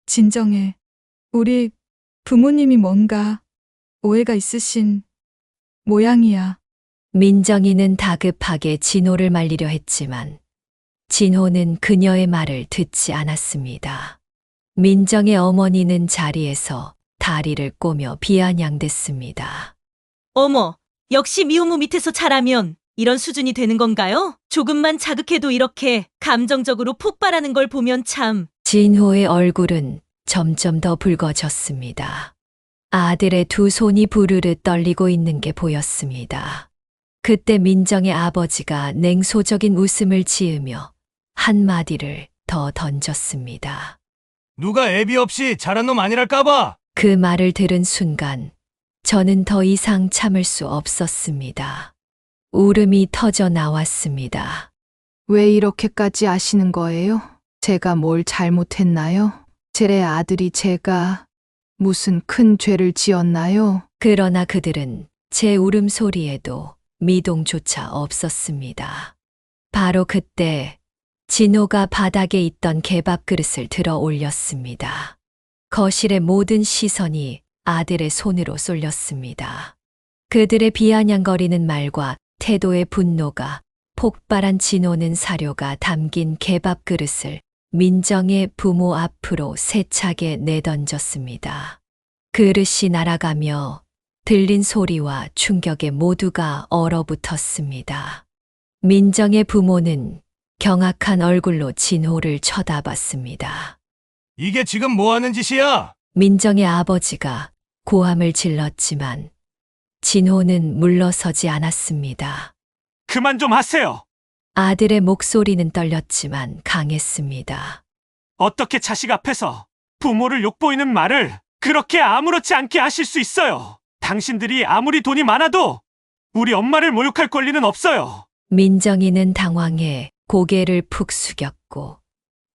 진정해. 우리 부모님이 뭔가 오해가 있으신 모양이야. 민정이는 다급하게 진호를 말리려 했지만 진호는 그녀의 말을 듣지 않았습니다. 민정의 어머니는 자리에서 다리를 꼬며 비아냥댔습니다. 어머, 역시 미혼모 밑에서 자라면 이런 수준이 되는 건가요? 조금만 자극해도 이렇게 감정적으로 폭발하는 걸 보면 참. 진호의 얼굴은 점점 더 붉어졌습니다. 아들의 두 손이 부르르 떨리고 있는 게 보였습니다. 그때 민정의 아버지가 냉소적인 웃음을 지으며 한마디를 더 던졌습니다. 누가 애비 없이 자란 놈 아니랄까봐. 그 말을 들은 순간 저는 더 이상 참을 수 없었습니다. 울음이 터져 나왔습니다. 왜 이렇게까지 아시는 거예요? 제가 뭘 잘못했나요? 제 아들이 제가 무슨 큰 죄를 지었나요? 그러나 그들은 제 울음소리에도 미동조차 없었습니다. 바로 그때 진호가 바닥에 있던 개밥 그릇을 들어 올렸습니다. 거실의 모든 시선이 아들의 손으로 쏠렸습니다. 그들의 비아냥거리는 말과 태도의 분노가 폭발한 진호는 사료가 담긴 개밥 그릇을 민정의 부모 앞으로 세차게 내던졌습니다. 그릇이 날아가며 들린 소리와 충격에 모두가 얼어붙었습니다. 민정의 부모는 경악한 얼굴로 진호를 쳐다봤습니다. 이게 지금 뭐 하는 짓이야? 민정의 아버지가 고함을 질렀지만 진호는 물러서지 않았습니다. 그만 좀 하세요. 아들의 목소리는 떨렸지만 강했습니다. 어떻게 자식 앞에서 부모를 욕보이는 말을 그렇게 아무렇지 않게 하실 수 있어요? 당신들이 아무리 돈이 많아도 우리 엄마를 모욕할 권리는 없어요. 민정이는 당황해 고개를 푹 숙였고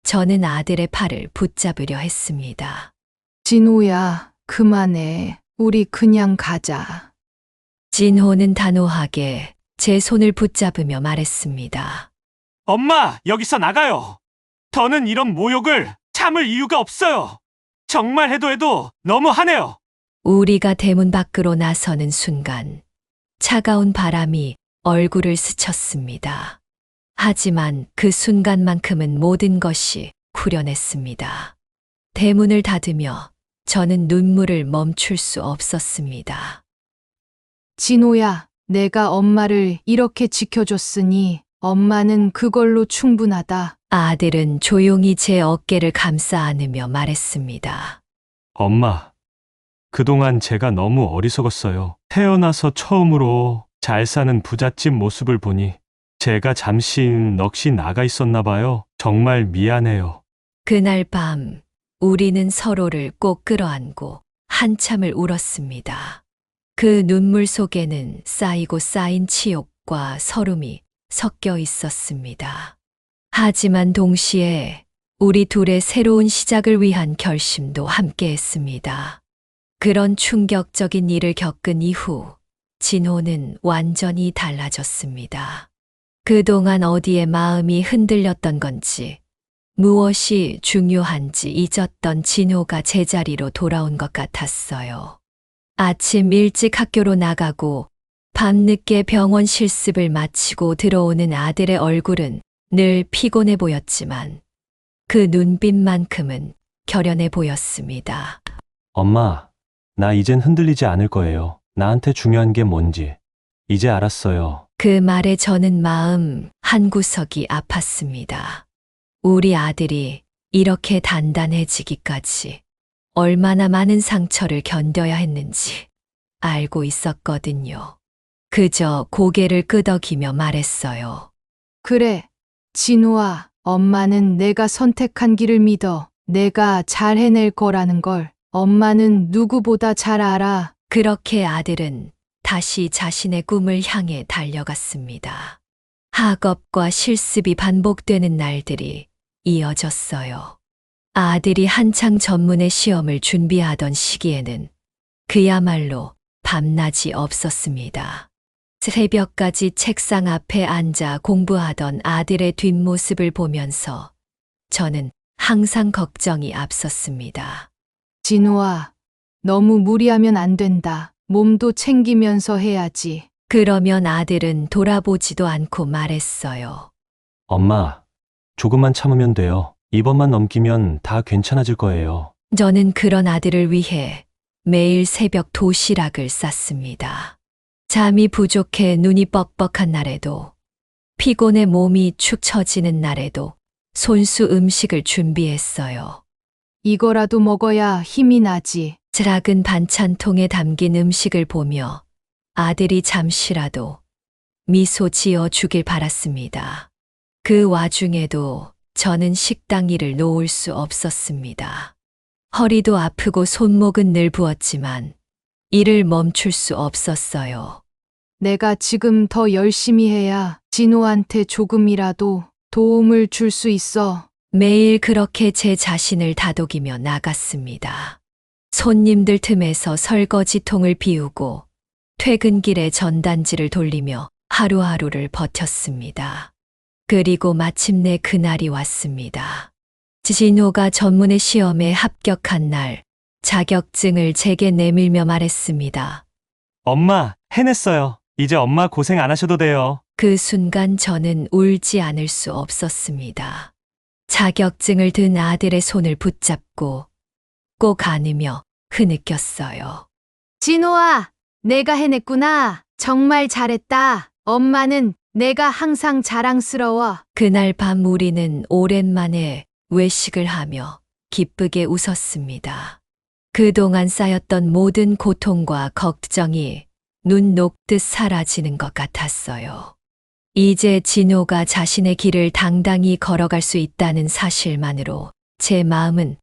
저는 아들의 팔을 붙잡으려 했습니다. 진호야, 그만해. 우리 그냥 가자. 진호는 단호하게 제 손을 붙잡으며 말했습니다. 엄마, 여기서 나가요. 더는 이런 모욕을 참을 이유가 없어요. 정말 해도 너무하네요. 우리가 대문 밖으로 나서는 순간 차가운 바람이 얼굴을 스쳤습니다. 하지만 그 순간만큼은 모든 것이 후련했습니다. 대문을 닫으며 저는 눈물을 멈출 수 없었습니다. 진호야, 내가 엄마를 이렇게 지켜줬으니 엄마는 그걸로 충분하다. 아들은 조용히 제 어깨를 감싸 안으며 말했습니다. 엄마, 그동안 제가 너무 어리석었어요. 태어나서 처음으로 잘 사는 부잣집 모습을 보니 제가 잠시 넋이 나가 있었나 봐요. 정말 미안해요. 그날 밤 우리는 서로를 꼭 끌어안고 한참을 울었습니다. 그 눈물 속에는 쌓이고 쌓인 치욕과 서름이 섞여 있었습니다. 하지만 동시에 우리 둘의 새로운 시작을 위한 결심도 함께했습니다. 그런 충격적인 일을 겪은 이후 진호는 완전히 달라졌습니다. 그동안 어디에 마음이 흔들렸던 건지 무엇이 중요한지 잊었던 진호가 제자리로 돌아온 것 같았어요. 아침 일찍 학교로 나가고 밤늦게 병원 실습을 마치고 들어오는 아들의 얼굴은 늘 피곤해 보였지만 그 눈빛만큼은 결연해 보였습니다. 엄마, 나 이젠 흔들리지 않을 거예요. 나한테 중요한 게 뭔지 이제 알았어요. 그 말에 저는 마음 한구석이 아팠습니다. 우리 아들이 이렇게 단단해지기까지 얼마나 많은 상처를 견뎌야 했는지 알고 있었거든요. 그저 고개를 끄덕이며 말했어요. 그래, 진호아, 엄마는 내가 선택한 길을 믿어. 내가 잘 해낼 거라는 걸 엄마는 누구보다 잘 알아. 그렇게 아들은 다시 자신의 꿈을 향해 달려갔습니다. 학업과 실습이 반복되는 날들이 이어졌어요. 아들이 한창 전문의 시험을 준비하던 시기에는 그야말로 밤낮이 없었습니다. 새벽까지 책상 앞에 앉아 공부하던 아들의 뒷모습을 보면서 저는 항상 걱정이 앞섰습니다. 진호아, 너무 무리하면 안 된다. 몸도 챙기면서 해야지. 그러면 아들은 돌아보지도 않고 말했어요. 엄마, 조금만 참으면 돼요. 이번만 넘기면 다 괜찮아질 거예요. 저는 그런 아들을 위해 매일 새벽 도시락을 쌌습니다. 잠이 부족해 눈이 뻑뻑한 날에도, 피곤해 몸이 축 처지는 날에도 손수 음식을 준비했어요. 이거라도 먹어야 힘이 나지. 작은 반찬통에 담긴 음식을 보며 아들이 잠시라도 미소 지어 주길 바랐습니다. 그 와중에도 저는 식당 일을 놓을 수 없었습니다. 허리도 아프고 손목은 늘 부었지만 일을 멈출 수 없었어요. 내가 지금 더 열심히 해야 진호한테 조금이라도 도움을 줄 수 있어. 매일 그렇게 제 자신을 다독이며 나갔습니다. 손님들 틈에서 설거지통을 비우고 퇴근길에 전단지를 돌리며 하루하루를 버텼습니다. 그리고 마침내 그날이 왔습니다. 진호가 전문의 시험에 합격한 날, 자격증을 제게 내밀며 말했습니다. 엄마, 해냈어요. 이제 엄마 고생 안 하셔도 돼요. 그 순간 저는 울지 않을 수 없었습니다. 자격증을 든 아들의 손을 붙잡고 꼭 안으며 흐느꼈어요. 진호아, 내가 해냈구나. 정말 잘했다. 엄마는 내가 항상 자랑스러워. 그날 밤 우리는 오랜만에 외식을 하며 기쁘게 웃었습니다. 그동안 쌓였던 모든 고통과 걱정이 눈 녹듯 사라지는 것 같았어요. 이제 진호가 자신의 길을 당당히 걸어갈 수 있다는 사실만으로 제 마음은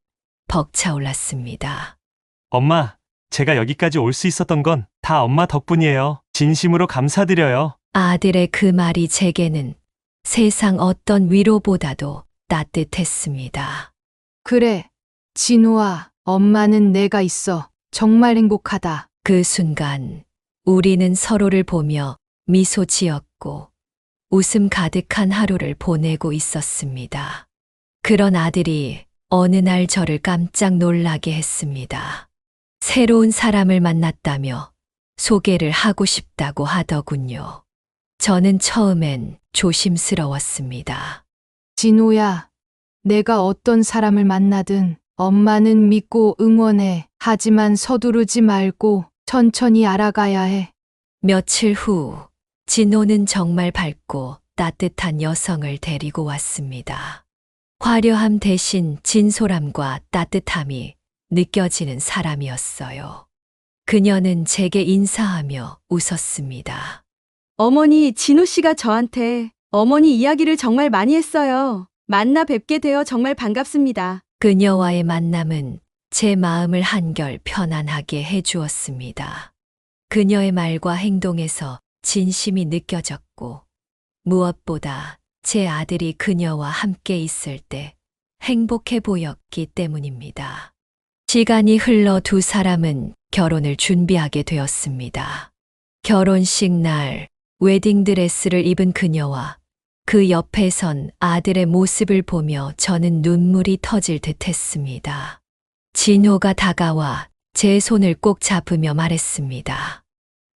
벅차올랐습니다. 엄마, 제가 여기까지 올 수 있었던 건 다 엄마 덕분이에요. 진심으로 감사드려요. 아들의 그 말이 제게는 세상 어떤 위로보다도 따뜻했습니다. 그래, 진호아, 엄마는 내가 있어. 정말 행복하다. 그 순간 우리는 서로를 보며 미소 지었고 웃음 가득한 하루를 보내고 있었습니다. 그런 아들이 어느 날 저를 깜짝 놀라게 했습니다. 새로운 사람을 만났다며 소개를 하고 싶다고 하더군요. 저는 처음엔 조심스러웠습니다. 진호야, 내가 어떤 사람을 만나든 엄마는 믿고 응원해. 하지만 서두르지 말고 천천히 알아가야 해. 며칠 후 진호는 정말 밝고 따뜻한 여성을 데리고 왔습니다. 화려함 대신 진솔함과 따뜻함이 느껴지는 사람이었어요. 그녀는 제게 인사하며 웃었습니다. 어머니, 진호 씨가 저한테 어머니 이야기를 정말 많이 했어요. 만나 뵙게 되어 정말 반갑습니다. 그녀와의 만남은 제 마음을 한결 편안하게 해주었습니다. 그녀의 말과 행동에서 진심이 느껴졌고, 무엇보다 제 아들이 그녀와 함께 있을 때 행복해 보였기 때문입니다. 시간이 흘러 두 사람은 결혼을 준비하게 되었습니다. 결혼식 날 웨딩드레스를 입은 그녀와 그 옆에 선 아들의 모습을 보며 저는 눈물이 터질 듯 했습니다. 진호가 다가와 제 손을 꼭 잡으며 말했습니다.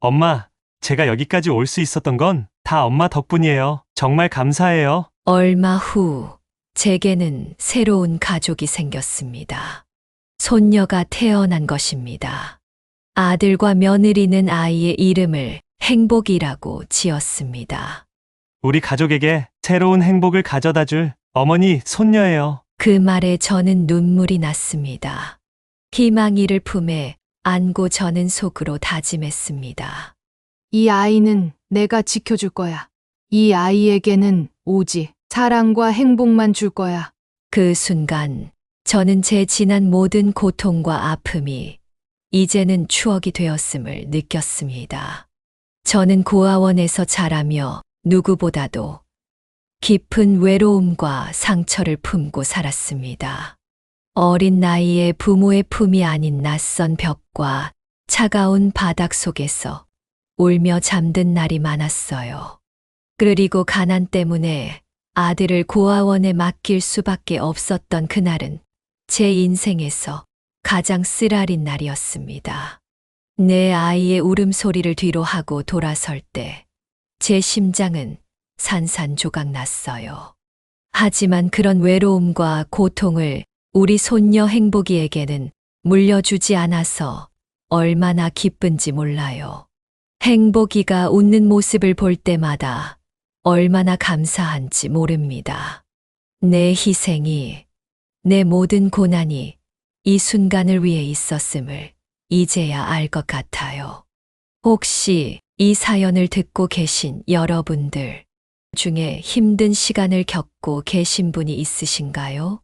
엄마, 제가 여기까지 올 수 있었던 건 다 엄마 덕분이에요. 정말 감사해요. 얼마 후 제게는 새로운 가족이 생겼습니다. 손녀가 태어난 것입니다. 아들과 며느리는 아이의 이름을 행복이라고 지었습니다. 우리 가족에게 새로운 행복을 가져다 줄 어머니 손녀예요. 그 말에 저는 눈물이 났습니다. 희망이를 품에 안고 저는 속으로 다짐했습니다. 이 아이는 내가 지켜줄 거야. 이 아이에게는 오직 사랑과 행복만 줄 거야. 그 순간 저는 제 지난 모든 고통과 아픔이 이제는 추억이 되었음을 느꼈습니다. 저는 고아원에서 자라며 누구보다도 깊은 외로움과 상처를 품고 살았습니다. 어린 나이에 부모의 품이 아닌 낯선 벽과 차가운 바닥 속에서 울며 잠든 날이 많았어요. 그리고 가난 때문에 아들을 고아원에 맡길 수밖에 없었던 그날은 제 인생에서 가장 쓰라린 날이었습니다. 내 아이의 울음소리를 뒤로 하고 돌아설 때 제 심장은 산산조각 났어요. 하지만 그런 외로움과 고통을 우리 손녀 행복이에게는 물려주지 않아서 얼마나 기쁜지 몰라요. 행복이가 웃는 모습을 볼 때마다 얼마나 감사한지 모릅니다. 내 희생이, 내 모든 고난이 이 순간을 위해 있었음을 이제야 알 것 같아요. 혹시 이 사연을 듣고 계신 여러분들 중에 힘든 시간을 겪고 계신 분이 있으신가요?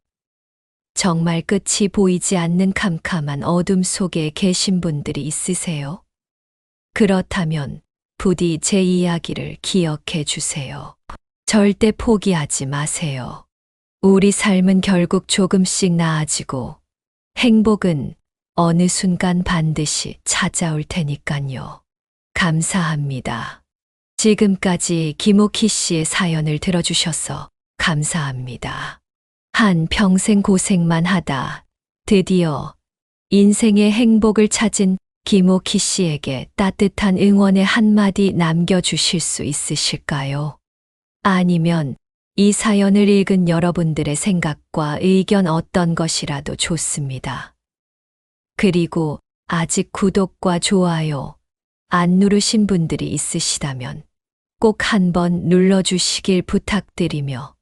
정말 끝이 보이지 않는 캄캄한 어둠 속에 계신 분들이 있으세요? 그렇다면 부디 제 이야기를 기억해 주세요. 절대 포기하지 마세요. 우리 삶은 결국 조금씩 나아지고 행복은 어느 순간 반드시 찾아올 테니깐요. 감사합니다. 지금까지 김옥희 씨의 사연을 들어주셔서 감사합니다. 한 평생 고생만 하다 드디어 인생의 행복을 찾은 김옥희 씨에게 따뜻한 응원의 한마디 남겨주실 수 있으실까요? 아니면 이 사연을 읽은 여러분들의 생각과 의견 어떤 것이라도 좋습니다. 그리고 아직 구독과 좋아요 안 누르신 분들이 있으시다면 꼭 한번 눌러주시길 부탁드리며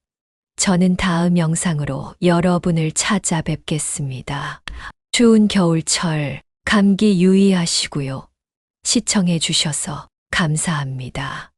저는 다음 영상으로 여러분을 찾아뵙겠습니다. 추운 겨울철 감기 유의하시고요. 시청해 주셔서 감사합니다.